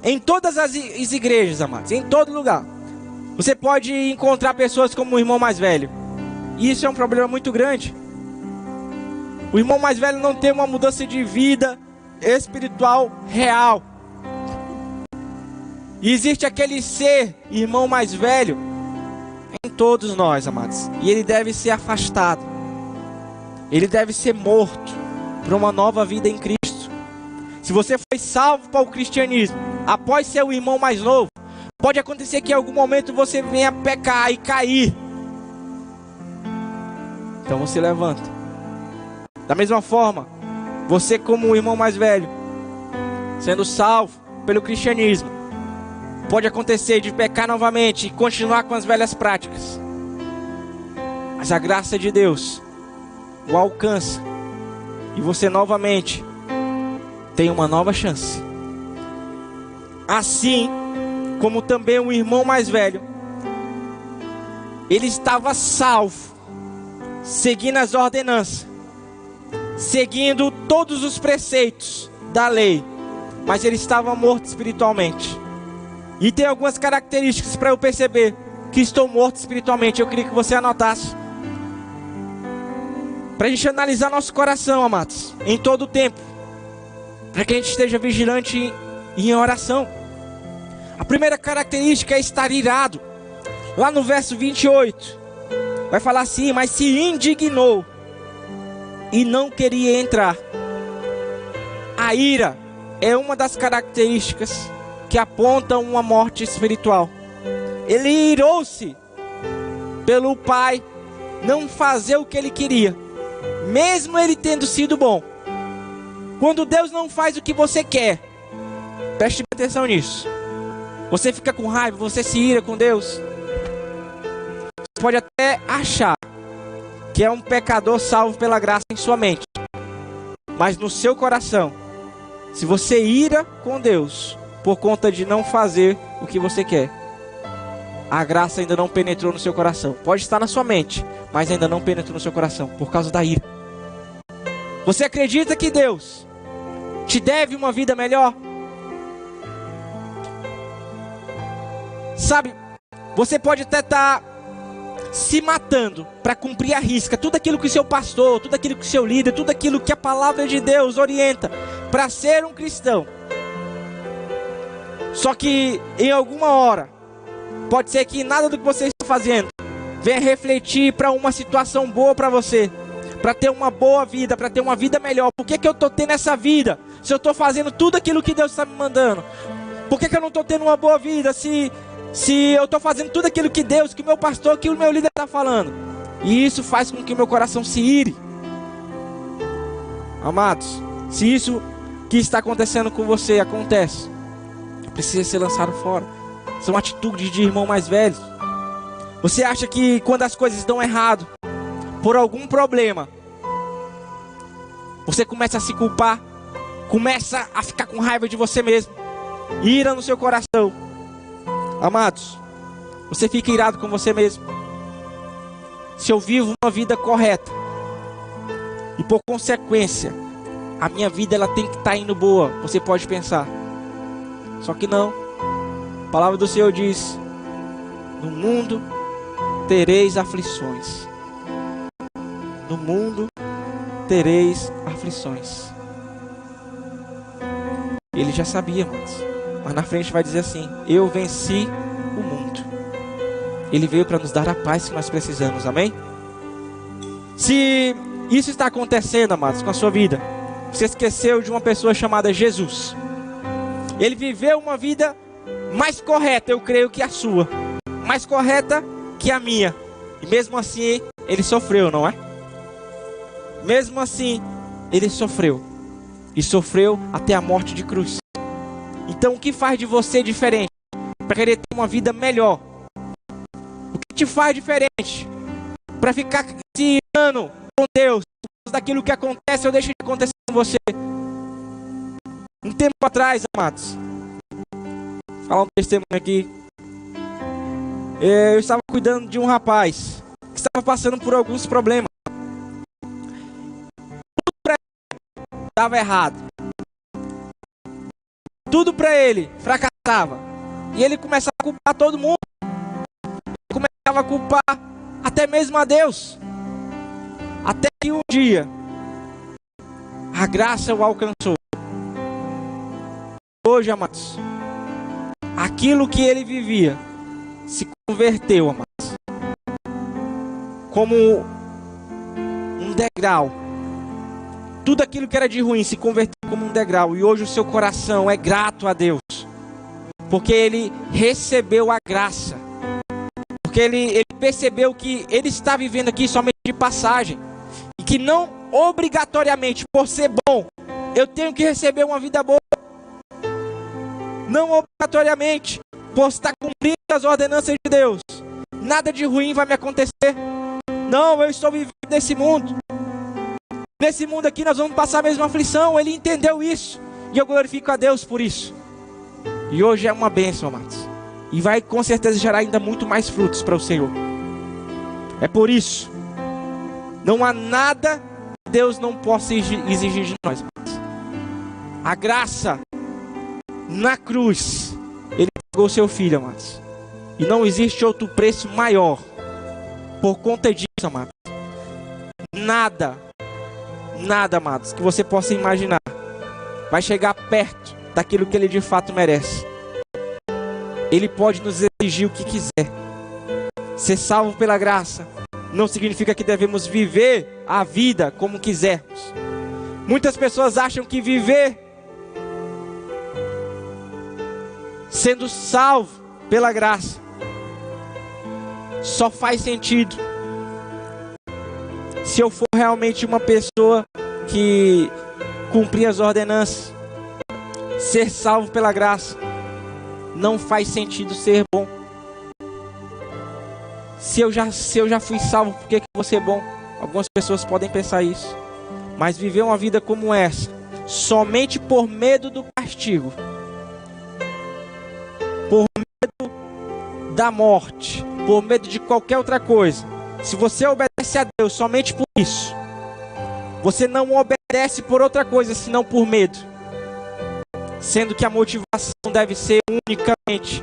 Speaker 4: Em todas as igrejas, amados, em todo lugar, você pode encontrar pessoas como o irmão mais velho. E isso é um problema muito grande. O irmão mais velho não tem uma mudança de vida espiritual real. E existe aquele ser, irmão mais velho, em todos nós, amados. E ele deve ser afastado. Ele deve ser morto para uma nova vida em Cristo. Se você foi salvo para o cristianismo após ser o irmão mais novo, pode acontecer que em algum momento você venha pecar e cair. Então você levanta. Da mesma forma, você como o irmão mais velho, sendo salvo pelo cristianismo, pode acontecer de pecar novamente e continuar com as velhas práticas. Mas a graça de Deus o alcança e você novamente tem uma nova chance. Assim como também o irmão mais velho, ele estava salvo, seguindo as ordenanças, seguindo todos os preceitos da lei, mas ele estava morto espiritualmente. E tem algumas características para eu perceber que estou morto espiritualmente. Eu queria que você anotasse, para a gente analisar nosso coração, amados, em todo o tempo, para que a gente esteja vigilante e em oração. A primeira característica é estar irado. Lá no verso 28 vai falar assim: mas se indignou e não queria entrar. A ira é uma das características que apontam uma morte espiritual. Ele irou-se pelo pai não fazer o que ele queria, mesmo ele tendo sido bom. Quando Deus não faz o que você quer, preste atenção nisso. Você fica com raiva, você se ira com Deus. Você pode até achar que é um pecador salvo pela graça em sua mente, mas no seu coração, se você ira com Deus por conta de não fazer o que você quer, a graça ainda não penetrou no seu coração. Pode estar na sua mente, mas ainda não penetrou no seu coração por causa da ira. Você acredita que Deus te deve uma vida melhor? Sabe, você pode até estar se matando para cumprir a risca tudo aquilo que o seu pastor, tudo aquilo que o seu líder, tudo aquilo que a palavra de Deus orienta para ser um cristão. Só que em alguma hora, pode ser que nada do que você está fazendo venha refletir para uma situação boa para você, para ter uma boa vida, para ter uma vida melhor. Por que eu estou tendo essa vida se eu estou fazendo tudo aquilo que Deus está me mandando? Por que eu não estou tendo uma boa vida se eu estou fazendo tudo aquilo que Deus, que o meu pastor, que o meu líder está falando? E isso faz com que o meu coração se ire. Amados, se isso que está acontecendo com você acontece, precisa ser lançado fora. São atitudes de irmão mais velho. Você acha que quando as coisas dão errado, por algum problema, você começa a se culpar, começa a ficar com raiva de você mesmo, ira no seu coração. Amados, você fica irado com você mesmo. Se eu vivo uma vida correta e por consequência a minha vida ela tem que estar indo boa, você pode pensar. Só que não. A palavra do Senhor diz: no mundo tereis aflições. No mundo tereis aflições. Ele já sabia, mas na frente vai dizer assim: eu venci o mundo. Ele veio para nos dar a paz que nós precisamos, amém? Se isso está acontecendo, amados, com a sua vida, você esqueceu de uma pessoa chamada Jesus. Ele viveu uma vida mais correta, eu creio, que a sua, mais correta que a minha, e mesmo assim ele sofreu, não é? Mesmo assim ele sofreu, e sofreu até a morte de cruz. Então o que faz de você diferente para querer ter uma vida melhor? O que te faz diferente para ficar se irando com Deus por causa daquilo que acontece ou deixa de acontecer com você? Um tempo atrás, amados, vou falar um testemunho aqui. Eu estava cuidando de um rapaz que estava passando por alguns problemas. dava errado. Tudo para ele fracassava. E ele começava a culpar todo mundo. Ele começava a culpar até mesmo a Deus. Até que um dia a graça o alcançou. Hoje, amados, aquilo que ele vivia se converteu, amados, como um degrau. Tudo aquilo que era de ruim se converteu como um degrau. E hoje o seu coração é grato a Deus, porque ele recebeu a graça. Porque ele percebeu que ele está vivendo aqui somente de passagem. E que não obrigatoriamente, por ser bom, eu tenho que receber uma vida boa. Não obrigatoriamente, por estar cumprindo as ordenanças de Deus, nada de ruim vai me acontecer. Não, eu estou vivendo nesse mundo. Nesse mundo aqui nós vamos passar a mesma aflição. Ele entendeu isso. E eu glorifico a Deus por isso. E hoje é uma bênção, amados. E vai com certeza gerar ainda muito mais frutos para o Senhor. É por isso. Não há nada que Deus não possa exigir de nós, amados. A graça na cruz. Ele pagou seu filho, amados. E não existe outro preço maior. Por conta disso, amados. Nada, amados, que você possa imaginar vai chegar perto daquilo que ele de fato merece. Ele pode nos exigir o que quiser. Ser salvo pela graça não significa que devemos viver a vida como quisermos. Muitas pessoas acham que viver sendo salvo pela graça só faz sentido se eu for realmente uma pessoa que cumprir as ordenanças. Ser salvo pela graça não faz sentido ser bom. Se eu já fui salvo, por que eu vou ser bom? Algumas pessoas podem pensar isso. Mas viver uma vida como essa, somente por medo do castigo, por medo da morte, por medo de qualquer outra coisa. Se você obedece a Deus somente por isso, você não obedece por outra coisa senão por medo. Sendo que a motivação deve ser unicamente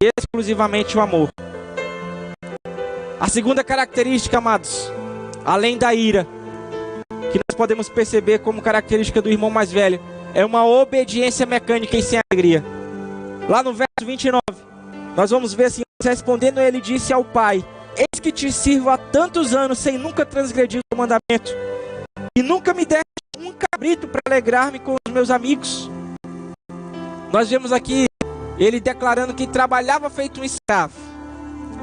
Speaker 4: e exclusivamente o amor. A segunda característica, amados, além da ira, que nós podemos perceber como característica do irmão mais velho, é uma obediência mecânica e sem alegria. Lá no verso 29, nós vamos ver assim: respondendo, ele disse ao pai: eis que te sirvo há tantos anos sem nunca transgredir o mandamento, e nunca me deste um cabrito para alegrar-me com os meus amigos. Nós vemos aqui ele declarando que trabalhava feito um escravo.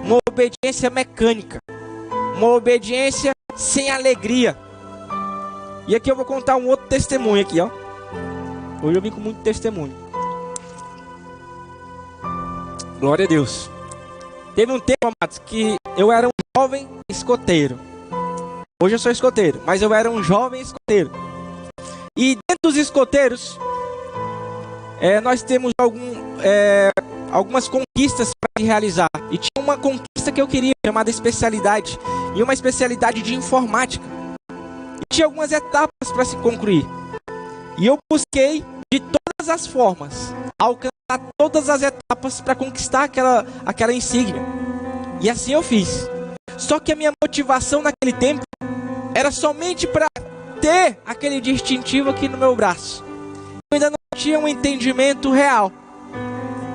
Speaker 4: Uma obediência mecânica, uma obediência sem alegria. E aqui eu vou contar um outro testemunho aqui, ó. Hoje eu vim com muito testemunho. Glória a Deus. Teve um tempo, amados, que eu era um jovem escoteiro. Hoje eu sou escoteiro, mas eu era um jovem escoteiro. E dentro dos escoteiros, nós temos algumas conquistas para realizar. E tinha uma conquista que eu queria, chamada especialidade. E uma especialidade de informática. E tinha algumas etapas para se concluir. E eu busquei de todas as formas alcançar todas as etapas para conquistar aquela insígnia. E assim eu fiz. Só que a minha motivação naquele tempo era somente para ter aquele distintivo aqui no meu braço. Eu ainda não tinha um entendimento real.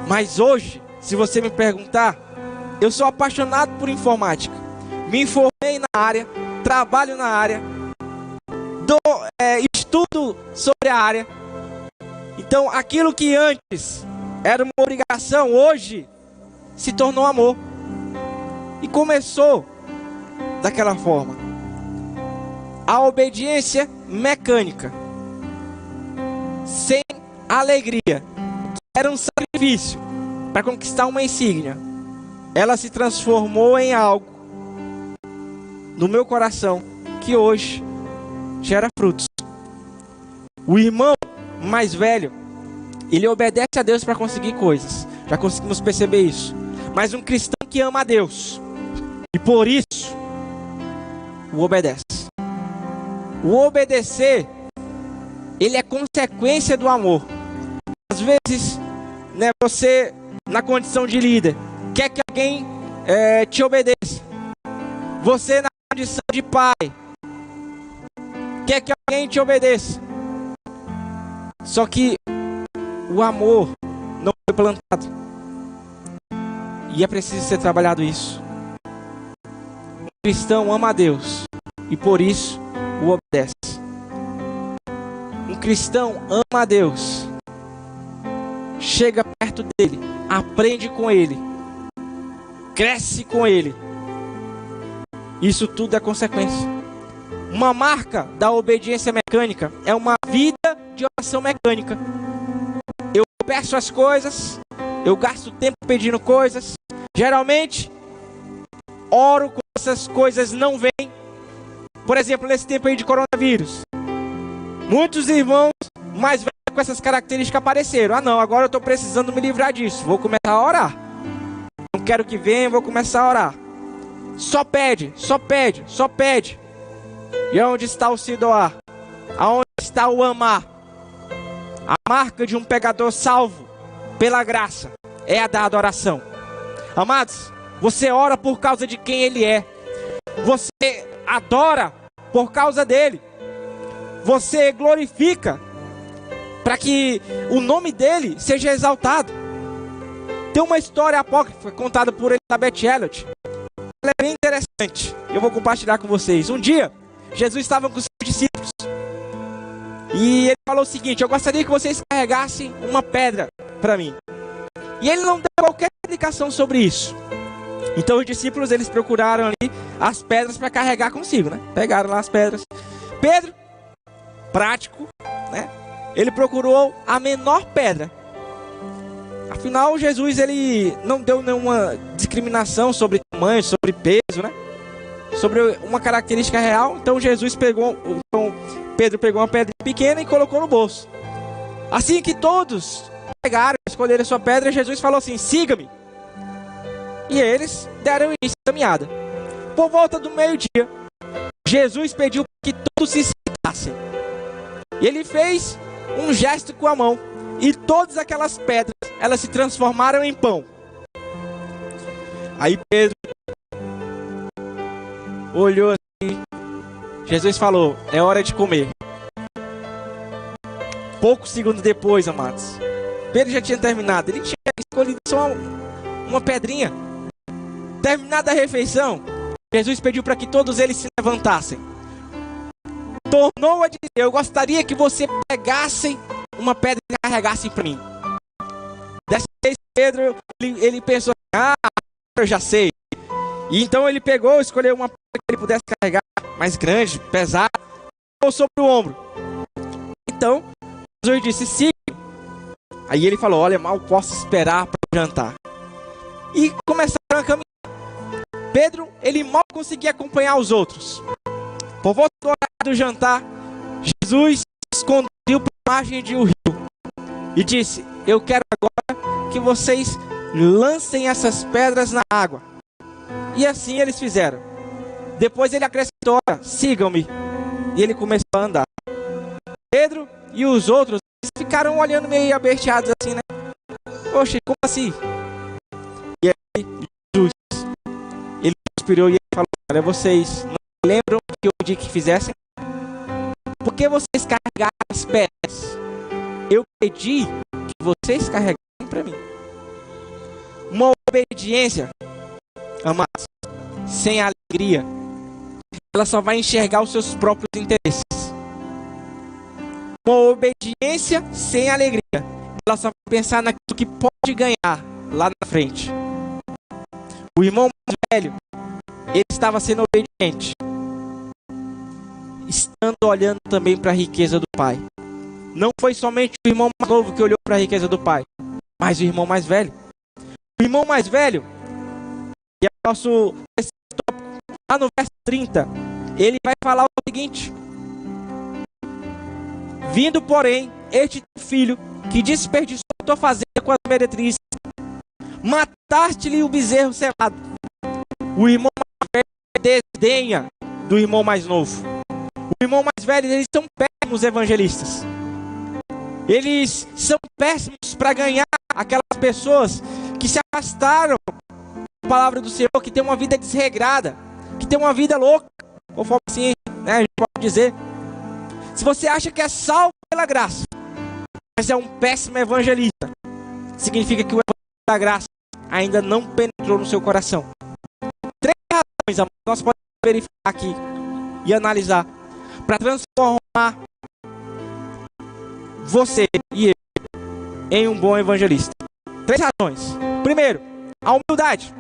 Speaker 4: Mas hoje, se você me perguntar, eu sou apaixonado por informática. Me informei na área, trabalho na área, estudo sobre a área. Então, aquilo que antes era uma obrigação, hoje se tornou amor. E começou daquela forma. A obediência mecânica, sem alegria, era um sacrifício para conquistar uma insígnia. Ela se transformou em algo no meu coração que hoje gera frutos. O irmão mais velho, ele obedece a Deus para conseguir coisas. Já conseguimos perceber isso. Mas um cristão que ama a Deus e por isso o obedece. O obedecer ele é consequência do amor. Às vezes, né, você, na condição de líder, quer que alguém te obedeça. Você, na condição de pai, quer que alguém te obedeça. Só que o amor não foi plantado. E é preciso ser trabalhado isso. Um cristão ama a Deus e por isso o obedece. Um cristão ama a Deus, chega perto dele, aprende com ele, cresce com ele. Isso tudo é consequência. Uma marca da obediência mecânica é uma vida de oração mecânica. Eu peço as coisas, eu gasto tempo pedindo coisas. Geralmente, oro quando essas coisas não vêm. Por exemplo, nesse tempo aí de coronavírus, muitos irmãos mais velhos com essas características apareceram. Ah não, agora eu estou precisando me livrar disso, vou começar a orar. Não quero que venha, vou começar a orar. Só pede, só pede, só pede. E onde está o se doar? Aonde está o amar? A marca de um pecador salvo pela graça é a da adoração. Amados, você ora por causa de quem ele é. Você adora por causa dele. Você glorifica para que o nome dele seja exaltado. Tem uma história apócrifa contada por Elizabeth Elliot. Ela é bem interessante. Eu vou compartilhar com vocês. Um dia, Jesus estava com os seus discípulos e ele falou o seguinte: eu gostaria que vocês carregassem uma pedra para mim. E ele não deu qualquer explicação sobre isso. Então os discípulos, eles procuraram ali as pedras para carregar consigo, né? Pegaram lá as pedras. Pedro, prático, né? Ele procurou a menor pedra. Afinal, Jesus, ele não deu nenhuma discriminação sobre tamanho, sobre peso, né? Sobre uma característica real. Então Pedro pegou uma pedra pequena e colocou no bolso. Assim que todos pegaram, escolheram a sua pedra, Jesus falou assim: siga-me. E eles deram início à caminhada. Por volta do meio-dia, Jesus pediu que todos se sentassem. E ele fez um gesto com a mão. E todas aquelas pedras, elas se transformaram em pão. Aí Pedro olhou assim. Jesus falou: é hora de comer. Poucos segundos depois, amados, Pedro já tinha terminado. Ele tinha escolhido só uma pedrinha. Terminada a refeição, Jesus pediu para que todos eles se levantassem. Tornou a dizer: eu gostaria que você pegassem uma pedra e carregassem para mim. Dessa vez Pedro, ele pensou: ah, eu já sei. E então ele pegou, escolheu uma pedra que ele pudesse carregar, mais grande, pesada, ou sobre o ombro. Então Jesus disse: siga. Aí ele falou: olha, mal posso esperar para o jantar. E começaram a caminhar. Pedro, ele mal conseguia acompanhar os outros. Por volta do horário do jantar, Jesus se escondeu para a margem de um rio e disse: eu quero agora que vocês lancem essas pedras na água. E assim eles fizeram. Depois ele acrescentou: sigam-me. E ele começou a andar. Pedro e os outros ficaram olhando meio aberteados assim, né? Poxa, como assim? E aí Jesus, ele inspirou e ele falou: olha, vocês não lembram que eu pedi que fizessem? Por que vocês carregaram as pedras? Eu pedi que vocês carregassem para mim. Uma obediência, amados, sem alegria, ela só vai enxergar os seus próprios interesses. Uma obediência sem alegria, ela só vai pensar naquilo que pode ganhar lá na frente. O irmão mais velho, ele estava sendo obediente, estando olhando também para a riqueza do pai. Não foi somente o irmão mais novo que olhou para a riqueza do pai, mas o irmão mais velho. O irmão mais velho, e é o nosso tópico, lá no verso 30, ele vai falar o seguinte: vindo, porém, este filho que desperdiçou a tua fazenda com as meretrizes, mataste-lhe o bezerro cevado. O irmão mais velho desdenha do irmão mais novo. O irmão mais velho, eles são péssimos evangelistas. Eles são péssimos para ganhar aquelas pessoas que se afastaram da palavra do Senhor, que tem uma vida desregrada, que tem uma vida louca, conforme assim, né, a gente pode dizer. Se você acha que é salvo pela graça, mas é um péssimo evangelista, significa que o evangelho da graça ainda não penetrou no seu coração. 3 razões, amados, nós podemos verificar aqui e analisar para transformar você e eu em um bom evangelista. 3 razões. Primeiro, a humildade.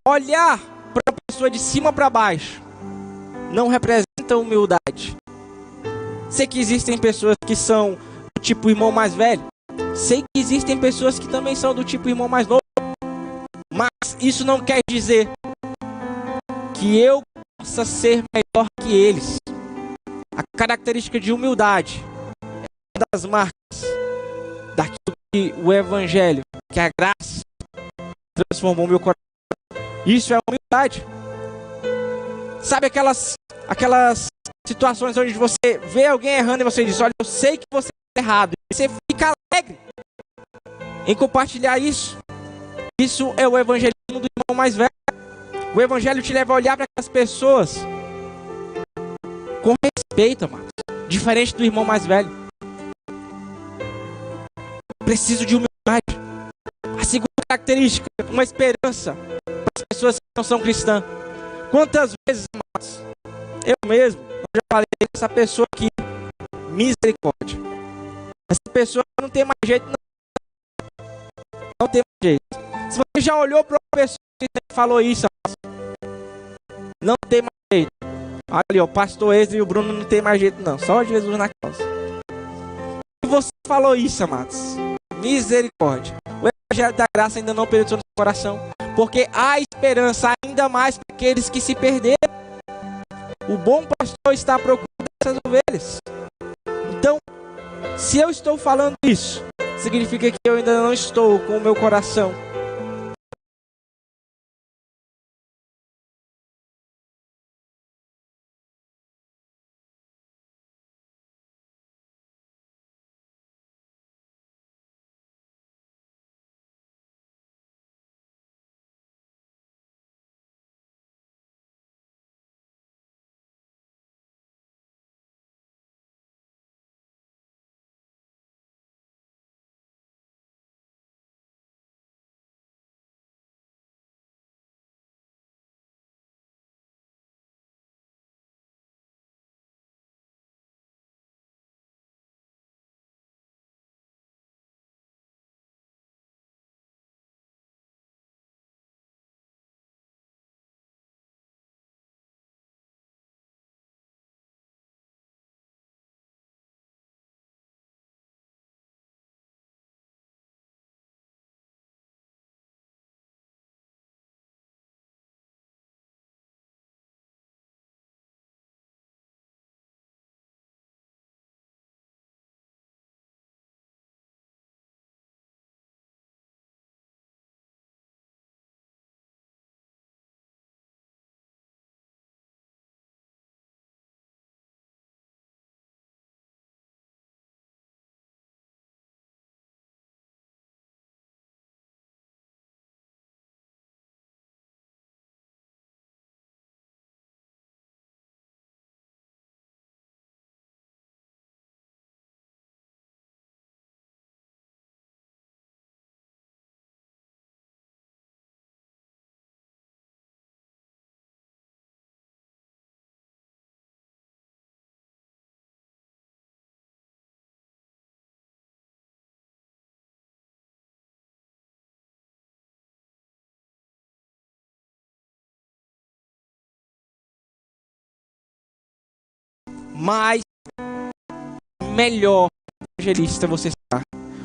Speaker 4: Olhar para a pessoa de cima para baixo não representa humildade. Sei que existem pessoas que são do tipo irmão mais velho. Sei que existem pessoas que também são do tipo irmão mais novo. Mas isso não quer dizer que eu possa ser melhor que eles. A característica de humildade é uma das marcas daquilo que o evangelho, que a graça transformou meu coração. Isso é humildade. Sabe aquelas situações onde você vê alguém errando e você diz: olha, eu sei que você está errado. E você fica alegre em compartilhar isso. Isso é o evangelismo do irmão mais velho. O evangelho te leva a olhar para aquelas pessoas com respeito, mano. Diferente do irmão mais velho. Preciso de humildade. A segunda característica, uma esperança para as pessoas que não são cristãs. Quantas vezes, amados, eu mesmo já falei dessa pessoa aqui, misericórdia. Essa pessoa não tem mais jeito, não. Não tem mais jeito. Se você já olhou para uma pessoa que falou isso, não tem mais jeito. Ali, ó, o pastor Ezra e o Bruno não tem mais jeito, não. Só Jesus na causa. Se você falou isso, amados, misericórdia. O evangelho da graça ainda não penetrou no seu coração. Porque há esperança ainda mais para aqueles que se perderam. O bom pastor está à procura dessas ovelhas. Então, se eu estou falando isso, significa que eu ainda não estou com o meu coração mais melhor evangelista você está.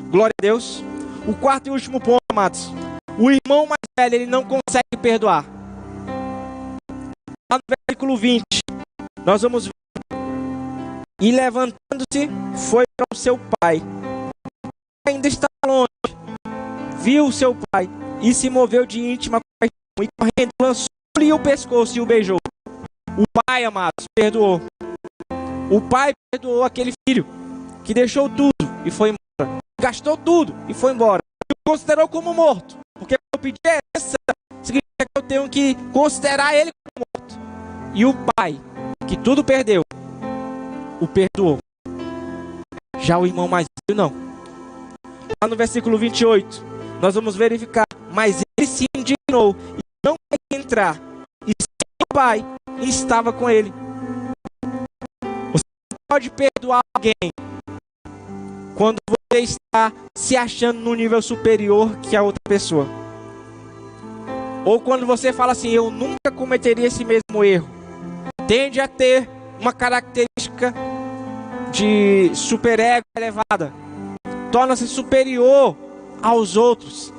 Speaker 4: Glória a Deus. O quarto e último ponto, amados. O irmão mais velho, ele não consegue perdoar. Lá no versículo 20, nós vamos ver. E levantando-se, foi para o seu pai. Ainda está longe. Viu o seu pai e se moveu de íntima compaixão. E correndo, lançou-lhe o pescoço e o beijou. O pai, amados, perdoou. O pai perdoou aquele filho. que deixou tudo e foi embora, gastou tudo e foi embora, e o considerou como morto, porque eu pedi essa, significa que eu tenho que considerar ele como morto. E o pai, que tudo perdeu, o perdoou. Já o irmão mais velho não. Lá no versículo 28, nós vamos verificar, mas ele se indignou e não queria entrar, e seu pai estava com ele. Você pode perdoar alguém quando você está se achando no nível superior que a outra pessoa, ou quando você fala assim, eu nunca cometeria esse mesmo erro. Tende a ter uma característica de superego elevada, torna-se superior aos outros,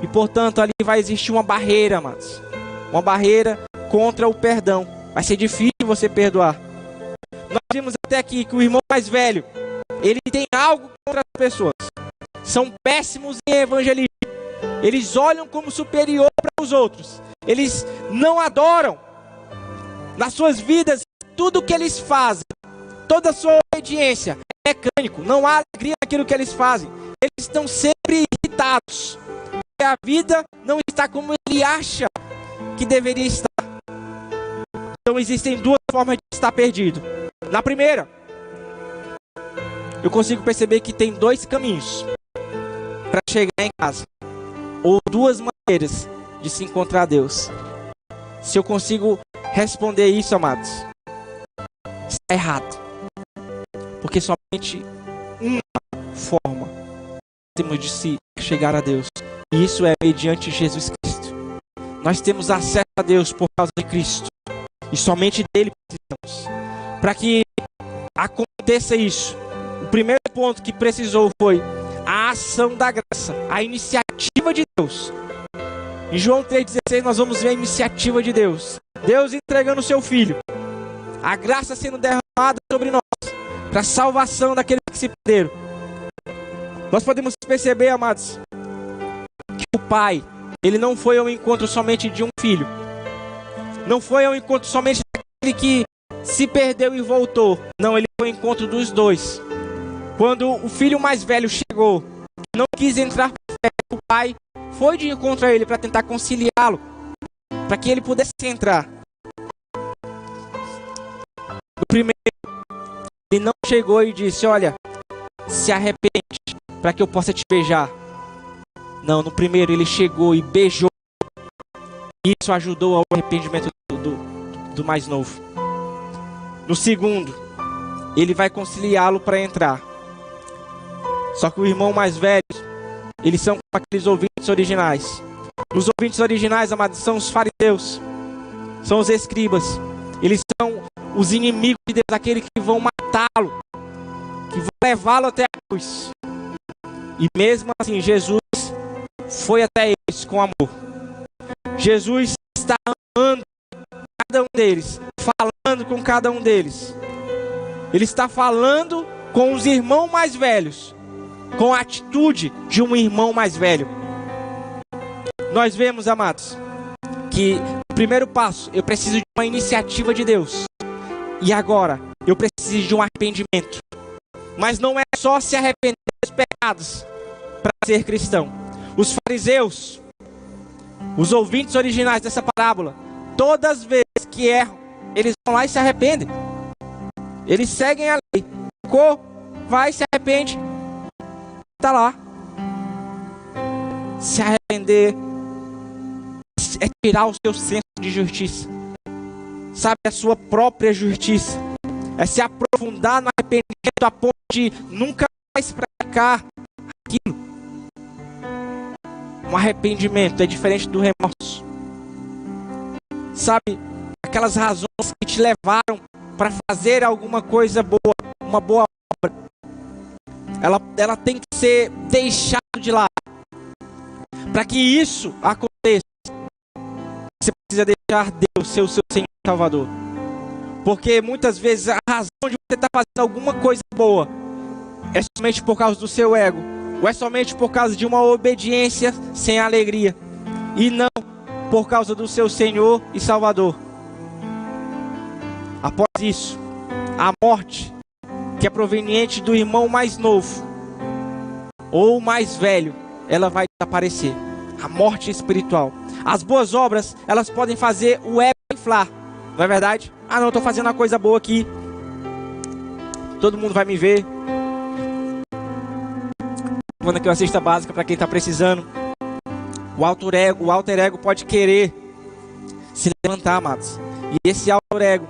Speaker 4: e portanto ali vai existir uma barreira, amados, uma barreira contra o perdão. Vai ser difícil você perdoar. Nós vimos até aqui que o irmão mais velho, ele tem algo contra as pessoas, são péssimos em evangelismo, eles olham como superior para os outros, eles não adoram. Nas suas vidas, tudo que eles fazem, toda a sua obediência é mecânico, não há alegria naquilo que eles fazem. Eles estão sempre irritados, porque a vida não está como ele acha que deveria estar. Então existem duas formas de estar perdido. Na primeira, eu consigo perceber que tem dois caminhos para chegar em casa, ou duas maneiras de se encontrar a Deus. Se eu consigo responder isso, amados, está errado, porque somente uma forma temos de se chegar a Deus, e isso é mediante Jesus Cristo. Nós temos acesso a Deus por causa de Cristo, e somente dele precisamos. Para que aconteça isso, o primeiro ponto que precisou foi a ação da graça, a iniciativa de Deus. Em João 3,16 nós vamos ver a iniciativa de Deus. Deus entregando o seu Filho, a graça sendo derramada sobre nós, para a salvação daqueles que se perderam. Nós podemos perceber, amados, que o Pai, ele não foi ao encontro somente de um filho, não foi ao encontro somente daquele que se perdeu e voltou. Não, ele foi ao encontro dos dois. Quando o filho mais velho chegou, não quis entrar por fé, o pai foi de encontro a ele para tentar conciliá-lo, para que ele pudesse entrar. O primeiro, ele não chegou e disse, olha, se arrepende para que eu possa te beijar. Não, no primeiro ele chegou e beijou. Isso ajudou ao arrependimento do mais novo. No segundo, ele vai conciliá-lo para entrar. Só que o irmão mais velho, eles são como aqueles ouvintes originais. Os ouvintes originais, amados, são os fariseus, são os escribas. Eles são os inimigos de Deus, aqueles que vão matá-lo, que vão levá-lo até a cruz. E mesmo assim, Jesus foi até eles com amor. Jesus está amando cada um deles, falando com cada um deles. Ele está falando com os irmãos mais velhos, com a atitude de um irmão mais velho. Nós vemos, amados, que o primeiro passo, eu preciso de uma iniciativa de Deus. E agora, eu preciso de um arrependimento. Mas não é só se arrepender dos pecados para ser cristão. Os fariseus, os ouvintes originais dessa parábola, todas as vezes que erram, eles vão lá e se arrependem. Eles seguem a lei. Vai, se arrepende. Está lá. Se arrepender é tirar o seu senso de justiça, sabe, a sua própria justiça, é se aprofundar no arrependimento a ponto de nunca mais praticar aquilo. Um arrependimento é diferente do remorso, sabe, aquelas razões que te levaram para fazer alguma coisa boa, uma boa obra, ela tem que ser deixada de lado. Para que isso aconteça, você precisa deixar Deus ser o seu Senhor e Salvador. Porque muitas vezes a razão de você estar fazendo alguma coisa boa é somente por causa do seu ego, ou é somente por causa de uma obediência sem alegria, e não por causa do seu Senhor e Salvador. Após isso, a morte que é proveniente do irmão mais novo ou mais velho, ela vai desaparecer. A morte espiritual. As boas obras, elas podem fazer o ego inflar, não é verdade? Ah, não, eu estou fazendo uma coisa boa aqui, todo mundo vai me ver. Quando aqui uma cesta básica para quem está precisando. O alter ego pode querer se levantar, amados. E esse alter ego,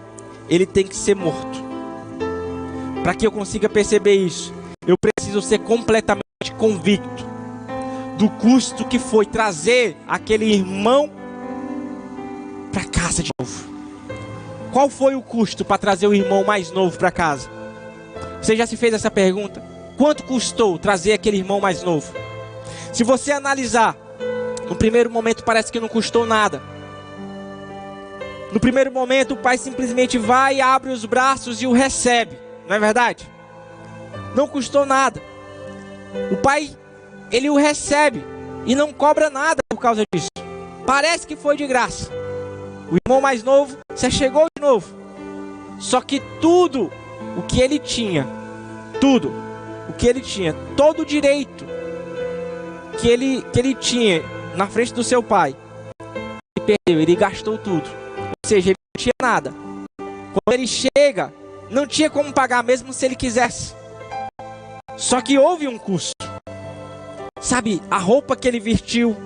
Speaker 4: ele tem que ser morto. Para que eu consiga perceber isso, eu preciso ser completamente convicto do custo que foi trazer aquele irmão para casa de novo. Qual foi o custo para trazer o irmão mais novo para casa? Você já se fez essa pergunta? Quanto custou trazer aquele irmão mais novo? Se você analisar, no primeiro momento parece que não custou nada. No primeiro momento o pai simplesmente vai, abre os braços e o recebe, não é verdade? Não custou nada. O pai, ele o recebe e não cobra nada por causa disso. Parece que foi de graça. O irmão mais novo se chegou de novo. Só que tudo o que ele tinha, todo o direito que ele tinha na frente do seu pai, ele perdeu, ele gastou tudo. Ou seja, ele não tinha nada. Quando ele chega, não tinha como pagar mesmo se ele quisesse. Só que houve um custo. Sabe, a roupa que ele vestiu,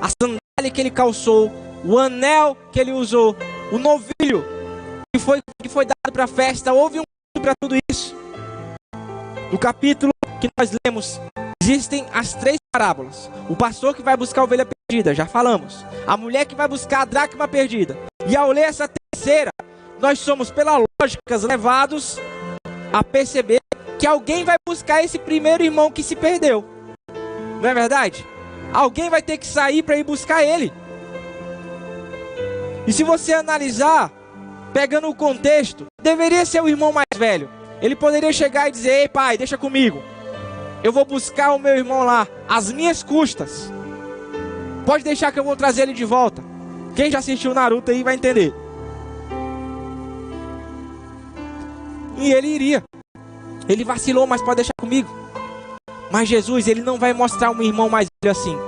Speaker 4: a sandália que ele calçou, o anel que ele usou, o novilho que foi dado para a festa, houve um custo para tudo isso. No capítulo que nós lemos, existem as 3 parábolas. O pastor que vai buscar a ovelha perdida, já falamos. A mulher que vai buscar a dracma perdida. E ao ler essa terceira, nós somos, pela lógica, levados a perceber que alguém vai buscar esse primeiro irmão que se perdeu. Não é verdade? Alguém vai ter que sair para ir buscar ele. E se você analisar, pegando o contexto, deveria ser o irmão mais velho. Ele poderia chegar e dizer: ei pai, deixa comigo, eu vou buscar o meu irmão lá, às minhas custas. Pode deixar que eu vou trazer ele de volta. Quem já assistiu Naruto aí vai entender. E ele iria. Ele vacilou, mas pode deixar comigo. Mas Jesus, ele não vai mostrar um irmão mais velho assim.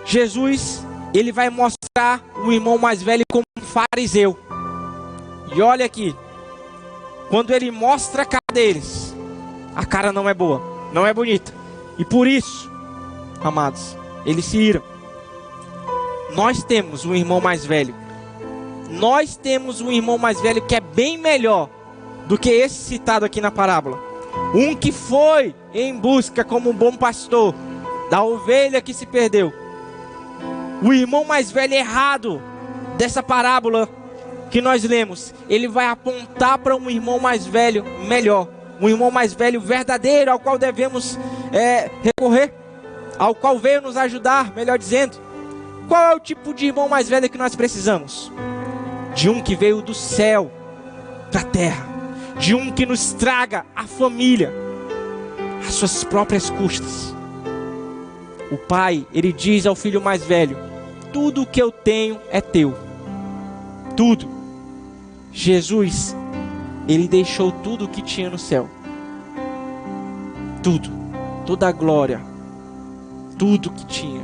Speaker 4: Jesus, ele vai mostrar o irmão mais velho como um fariseu. E olha aqui, quando ele mostra a cara deles, a cara não é boa, não é bonita. E por isso, amados, eles se iram. Nós temos um irmão mais velho. Nós temos um irmão mais velho que é bem melhor do que esse citado aqui na parábola. Um que foi em busca como um bom pastor da ovelha que se perdeu. O irmão mais velho errado dessa parábola que nós lemos, ele vai apontar para um irmão mais velho melhor. Um irmão mais velho verdadeiro, ao qual devemos recorrer, ao qual veio nos ajudar, melhor dizendo. Qual é o tipo de irmão mais velho que nós precisamos? De um que veio do céu para a terra. De um que nos traga a família às suas próprias custas. O pai, ele diz ao filho mais velho: tudo o que eu tenho é teu. Tudo. Jesus, ele deixou tudo o que tinha no céu. Tudo. Toda a glória. Tudo que tinha.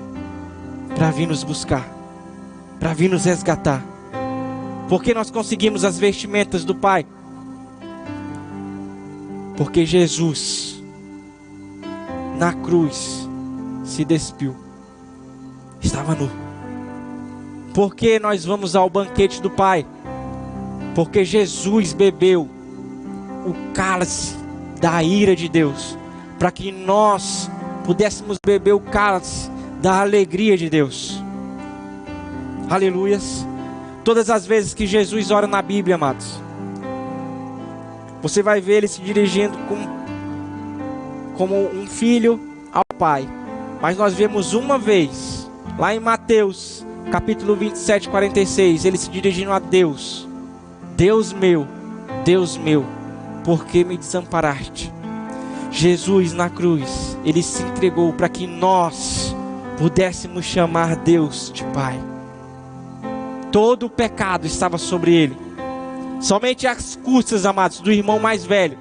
Speaker 4: Para vir nos buscar. Para vir nos resgatar. Porque nós conseguimos as vestimentas do pai? Porque Jesus, na cruz, se despiu. Estava nu. Porque nós vamos ao banquete do Pai? Porque Jesus bebeu o cálice da ira de Deus, para que nós pudéssemos beber o cálice da alegria de Deus. Aleluias. Todas as vezes que Jesus ora na Bíblia, amados, você vai ver ele se dirigindo como um filho ao Pai. Mas nós vemos uma vez, lá em Mateus, capítulo 27, 46, ele se dirigindo a Deus: Deus meu, por que me desamparaste? Jesus na cruz, ele se entregou para que nós pudéssemos chamar Deus de Pai. Todo o pecado estava sobre ele. Somente as custas, amados, do irmão mais velho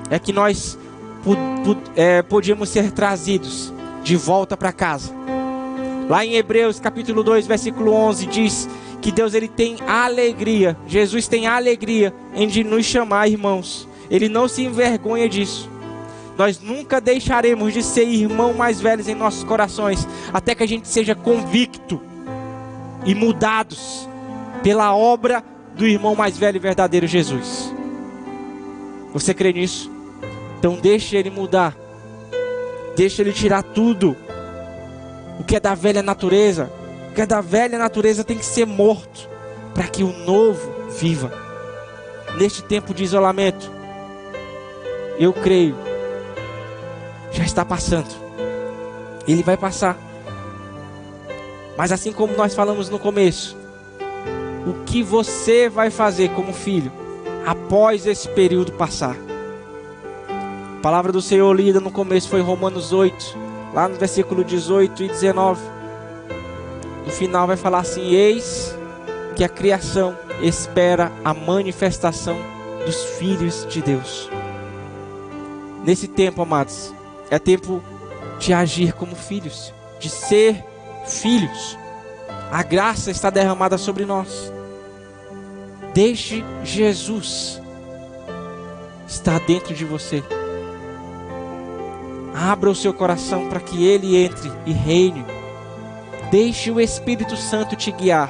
Speaker 4: é que nós podíamos ser trazidos de volta para casa. Lá em Hebreus capítulo 2, versículo 11, diz que Deus ele tem alegria, Jesus tem alegria em de nos chamar irmãos. Ele não se envergonha disso. Nós nunca deixaremos de ser irmãos mais velhos em nossos corações, até que a gente seja convicto e mudados pela obra do irmão mais velho e verdadeiro, Jesus. Você crê nisso? Então deixe Ele mudar. Deixe Ele tirar tudo o que é da velha natureza. O que é da velha natureza tem que ser morto, para que o novo viva. Neste tempo de isolamento, eu creio, já está passando. Ele vai passar. Mas assim como nós falamos no começo, o que você vai fazer como filho após esse período passar? A palavra do Senhor lida no começo foi Romanos 8, lá no versículo 18 e 19. No final vai falar assim: eis que a criação espera a manifestação dos filhos de Deus. Nesse tempo, amados, é tempo de agir como filhos, de ser filhos. A graça está derramada sobre nós. Deixe Jesus estar dentro de você. Abra o seu coração para que Ele entre e reine. Deixe o Espírito Santo te guiar,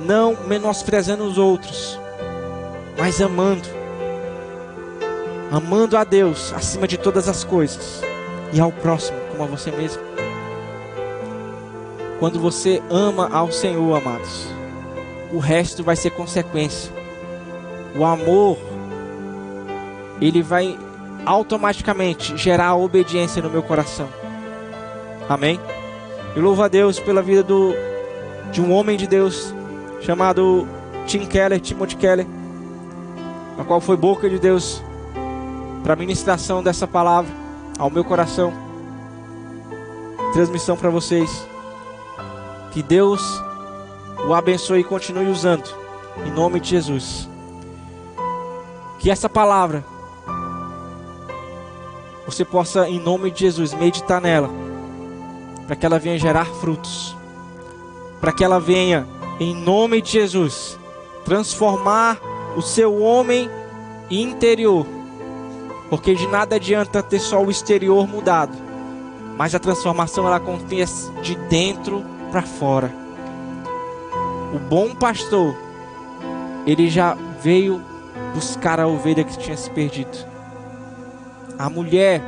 Speaker 4: não menosprezando os outros, mas amando a Deus acima de todas as coisas, e ao próximo como a você mesmo. Quando você ama ao Senhor, amados, o resto vai ser consequência. O amor, ele vai automaticamente gerar a obediência no meu coração. Amém? Eu louvo a Deus pela vida de um homem de Deus chamado Timothy Keller, a qual foi boca de Deus para a ministração dessa palavra ao meu coração. Transmissão para vocês. Que Deus o abençoe e continue usando, em nome de Jesus. Que essa palavra você possa, em nome de Jesus, meditar nela, para que ela venha gerar frutos, para que ela venha, em nome de Jesus, transformar o seu homem interior. Porque de nada adianta ter só o exterior mudado, mas a transformação ela acontece de dentro para fora. O bom pastor, ele já veio buscar a ovelha que tinha se perdido. A mulher,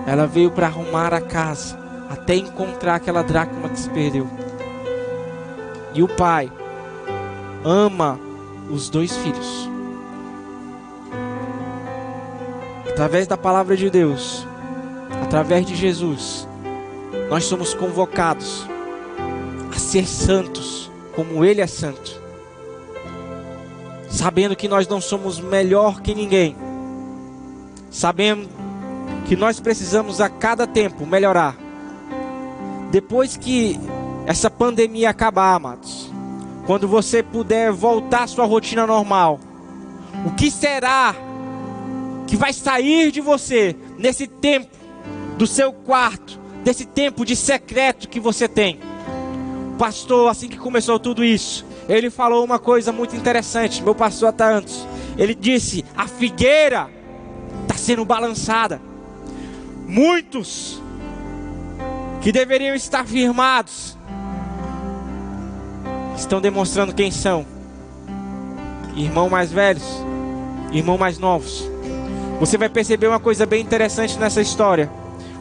Speaker 4: ela veio para arrumar a casa, até encontrar aquela dracma que se perdeu. E o pai ama os dois filhos. Através da palavra de Deus, através de Jesus, nós somos convocados a ser santos, como Ele é santo. Sabendo que nós não somos melhor que ninguém. Sabendo que nós precisamos a cada tempo melhorar. Depois que essa pandemia acabar, amados, quando você puder voltar à sua rotina normal, o que será que vai sair de você nesse tempo do seu quarto, desse tempo de secreto que você tem? O pastor, assim que começou tudo isso, ele falou uma coisa muito interessante. Meu pastor Atantos, ele disse: a figueira está sendo balançada. Muitos que deveriam estar firmados estão demonstrando quem são. Irmãos mais velhos, irmãos mais novos. Você vai perceber uma coisa bem interessante nessa história.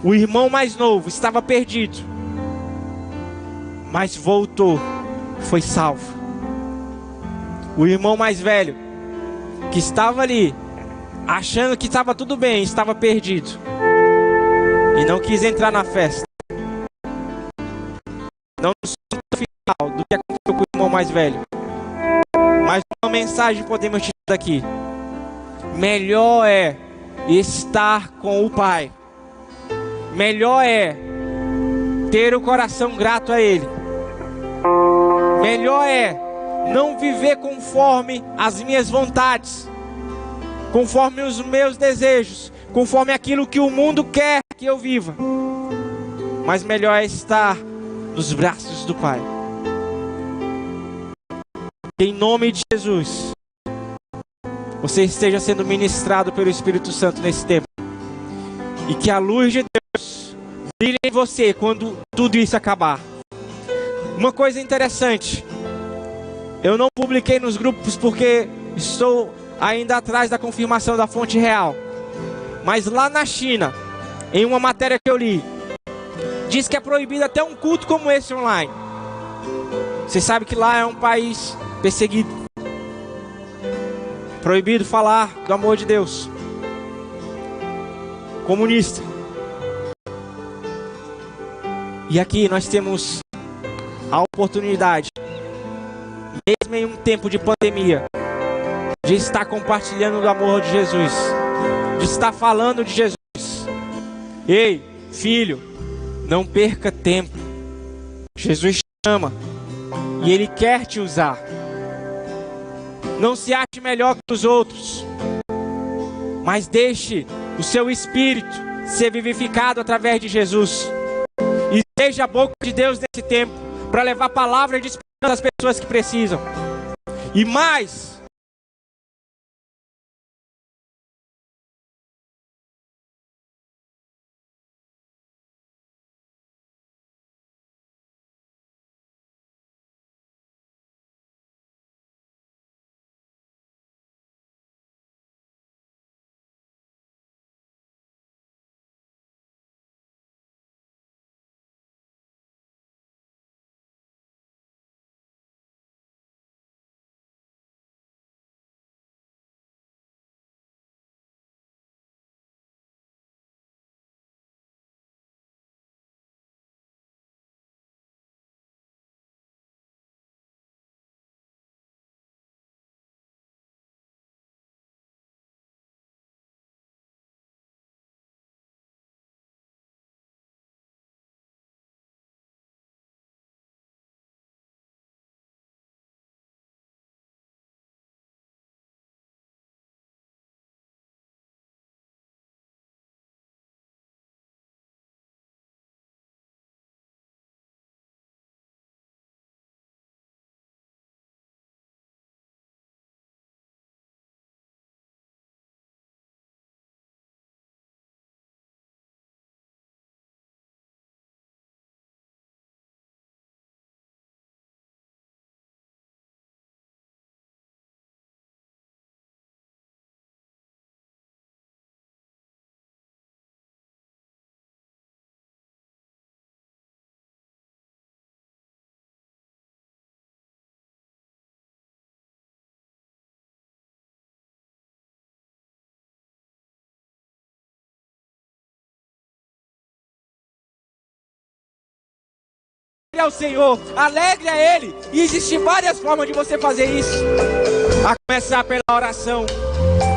Speaker 4: O irmão mais novo estava perdido, mas voltou, foi salvo. O irmão mais velho, que estava ali, achando que estava tudo bem, estava perdido, e não quis entrar na festa. Não no final do que aconteceu com o irmão mais velho. Mas uma mensagem podemos tirar daqui: melhor é estar com o Pai. Melhor é ter o coração grato a Ele. Melhor é não viver conforme as minhas vontades, conforme os meus desejos, conforme aquilo que o mundo quer que eu viva. Mas melhor é estar nos braços do Pai. Em nome de Jesus, você esteja sendo ministrado pelo Espírito Santo nesse tempo. E que a luz de Deus brilhe em você quando tudo isso acabar. Uma coisa interessante, eu não publiquei nos grupos porque estou ainda atrás da confirmação da fonte real. Mas lá na China, em uma matéria que eu li, diz que é proibido até um culto como esse online. Você sabe que lá é um país perseguido. Proibido falar do amor de Deus. Comunista. E aqui nós temos a oportunidade, mesmo em um tempo de pandemia, de estar compartilhando do amor de Jesus, de estar falando de Jesus. Ei, filho, não perca tempo. Jesus te ama e Ele quer te usar. Não se ache melhor que os outros, mas deixe o seu espírito ser vivificado através de Jesus. E seja a boca de Deus nesse tempo, para levar palavra de esperança às pessoas que precisam. E mais, ao Senhor, alegre a Ele. E existem várias formas de você fazer isso. A começar pela oração,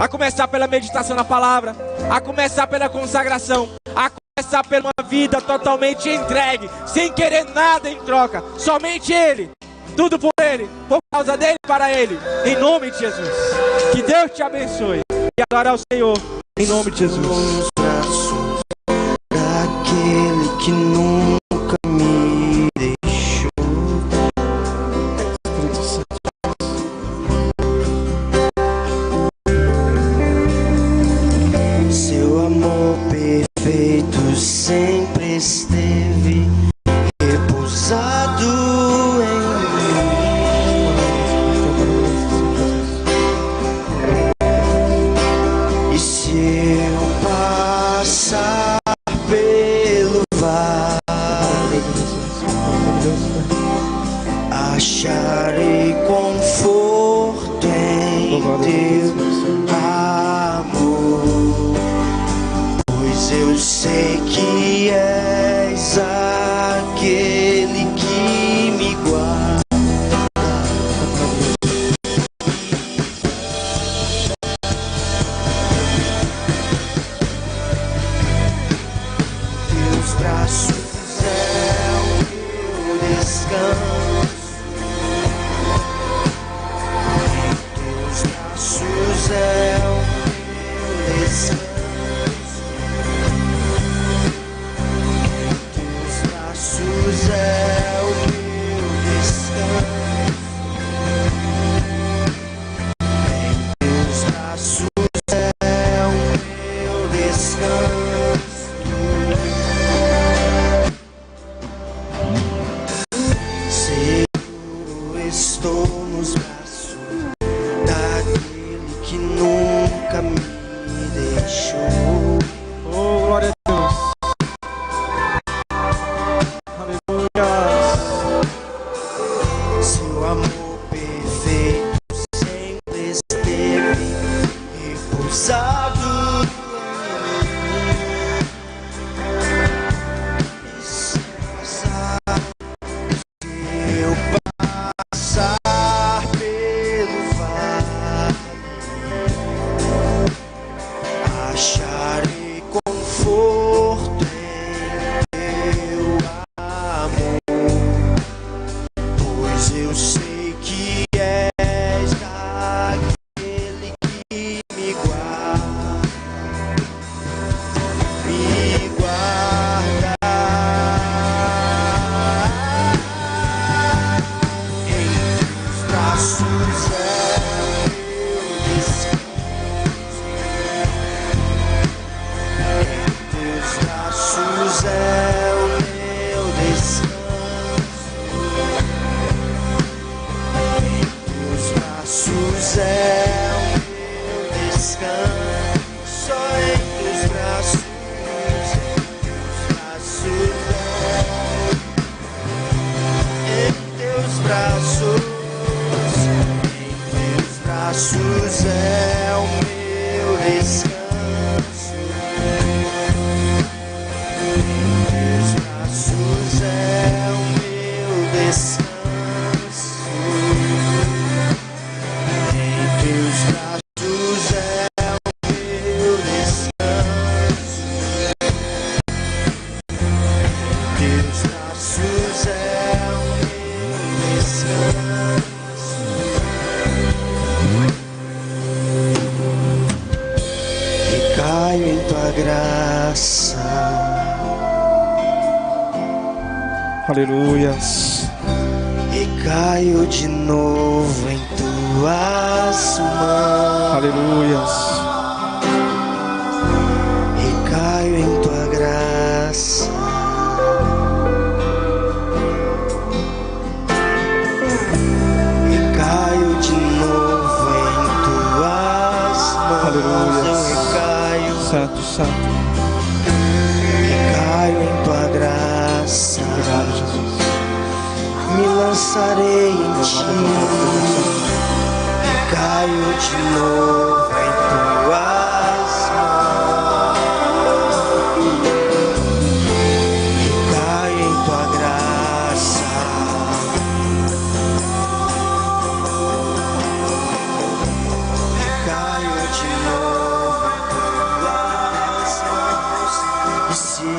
Speaker 4: a começar pela meditação na palavra, a começar pela consagração, a começar pela uma vida totalmente entregue, sem querer nada em troca, somente Ele, tudo por Ele, por causa dEle, para Ele, em nome de Jesus. Que Deus te abençoe e adore ao Senhor, em nome de Jesus.
Speaker 3: Nos braços daquele que nunca me deixou. Seu amor perfeito sempre esteve repousado em mim. E se eu passar pelo vale, acharei conforto em teu amor, pois eu sei que és aquele que me guarda. Teus braços é o meu descanso, em teus braços é o Seguro estou nos braços daquele que nunca me deixou.
Speaker 4: Oh, glória a Deus. Aleluia.
Speaker 3: Seu amor perfeito sempre esteve repousado em mim. Eu passar pelo vale, acharei conforto em teu amor, pois eu sei que és aquele que me guarda em teus braços é meu descanso, em teus braços é o meu descanso, em teus braços é o meu descanso, só em teus braços, em teus braços, em teus braços é o meu descanso, em teus braços é o meu descanso, em teus braços é o meu descanso, em teus braços é o meu descanso. E caio em tua graça,
Speaker 4: Aleluias.
Speaker 3: e caio de novo em tuas mãos,
Speaker 4: Aleluias.
Speaker 3: e caio em tua graça, e caio de novo em tuas mãos.
Speaker 4: Aleluia.
Speaker 3: Eu recaio,
Speaker 4: Santo, santo.
Speaker 3: e caio em tua graça,
Speaker 4: Obrigado, Jesus.
Speaker 3: me lançarei em ti, e caio de novo em tuas mãos, e caio em tua graça, e caio de novo em tuas mãos. E se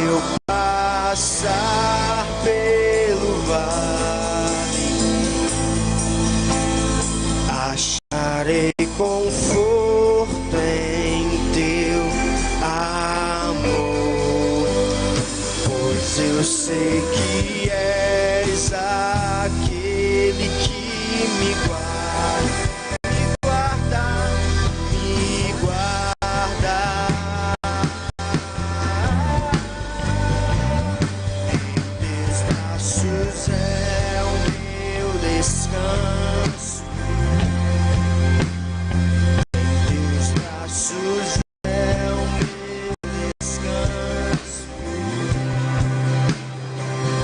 Speaker 3: eu passar pelo vale, acharei conforto em teu amor, pois eu sei que és aquele que me guarda, me guarda. Teus braços é o meu descanso, teus braços é o meu descanso,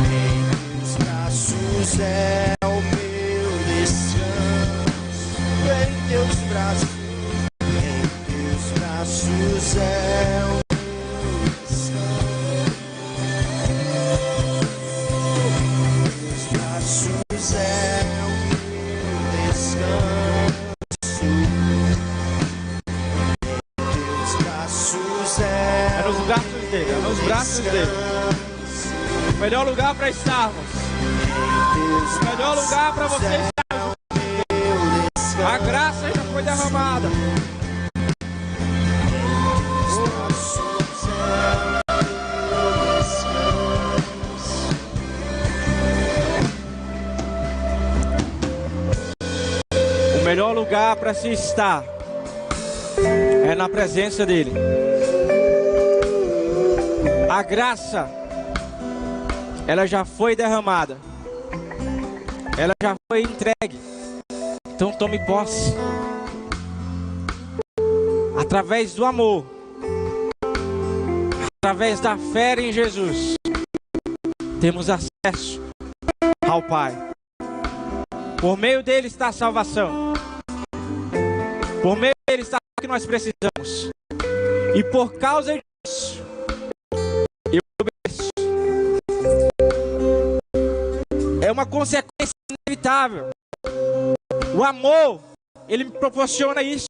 Speaker 3: teus braços é o meu descanso, em teus braços é o meu descanso. Teus braços é o meu descanso, teus braços é
Speaker 4: É nos braços dele, é nos braços dele. O melhor lugar para estarmos. O melhor lugar para você estar. A graça já foi derramada. O melhor lugar para se estar é na presença dele. A graça, ela já foi derramada. Ela já foi entregue. Então tome posse. Através do amor, através da fé em Jesus, temos acesso ao Pai. Por meio dele está a salvação. Por meio dele está o que nós precisamos. E por causa disso, eu obedeço. É uma consequência inevitável. O amor, ele me proporciona isso.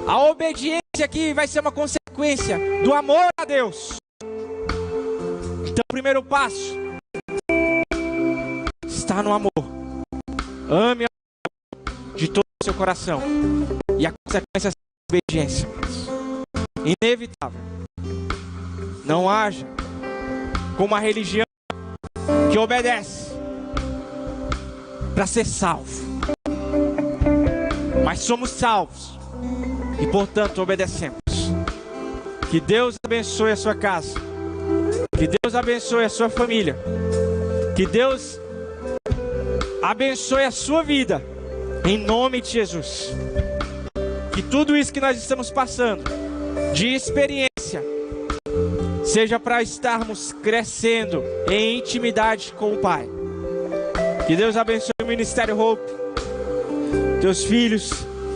Speaker 4: A obediência aqui vai ser uma consequência do amor a Deus. Então o primeiro passo está no amor. Ame de todo o seu coração. E a consequência é a obediência. Inevitável. Não haja como a religião que obedece para ser salvo. Mas somos salvos e, portanto, obedecemos. Que Deus abençoe a sua casa. Que Deus abençoe a sua família. Que Deus abençoe a sua vida. Em nome de Jesus. Que tudo isso que nós estamos passando de experiência seja para estarmos crescendo em intimidade com o Pai. Que Deus abençoe o Ministério Hope. Teus filhos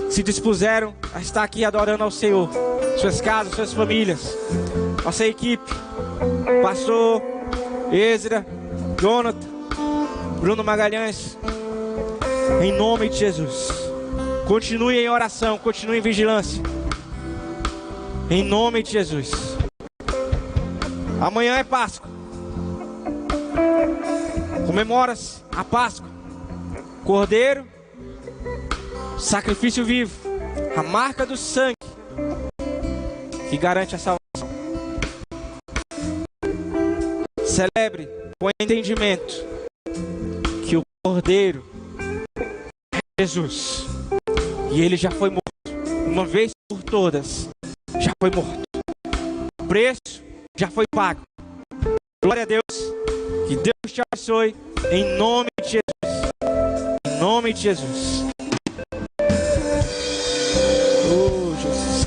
Speaker 4: se dispuseram a estar aqui adorando ao Senhor. Suas casas, suas famílias. Nossa equipe. Pastor Ezra, Jonathan, Bruno Magalhães. Em nome de Jesus. Continue em oração, continue em vigilância. Em nome de Jesus. Amanhã é Páscoa. Comemora-se a Páscoa. Cordeiro, sacrifício vivo, a marca do sangue que garante a salvação. Celebre com entendimento que o Cordeiro é Jesus. E ele já foi morto, uma vez por todas, já foi morto. O preço já foi pago. Glória a Deus, que Deus te abençoe, em nome de Jesus. Em nome de Jesus. Oh, Jesus.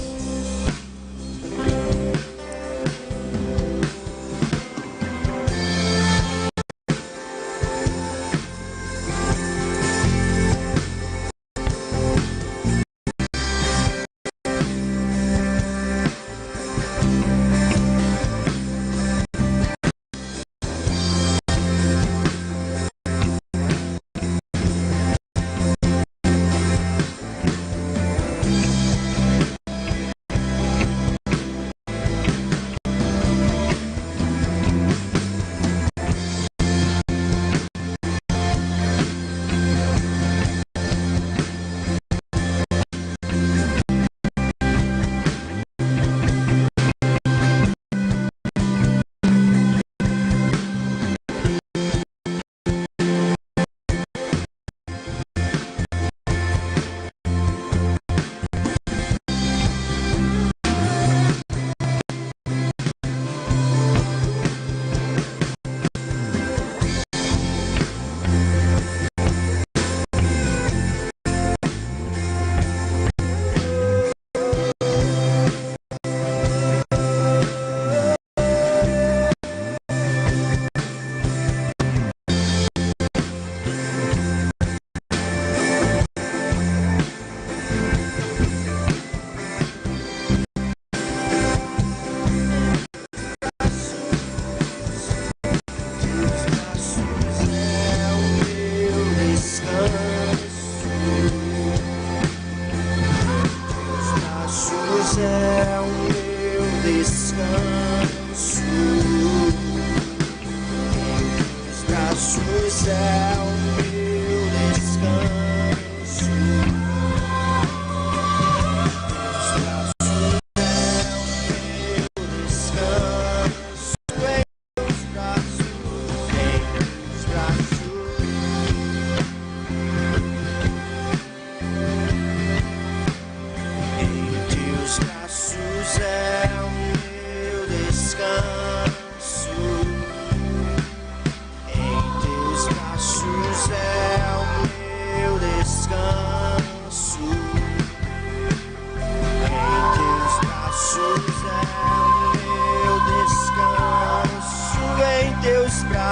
Speaker 3: Braços é o meu descanso.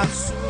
Speaker 3: abençoado.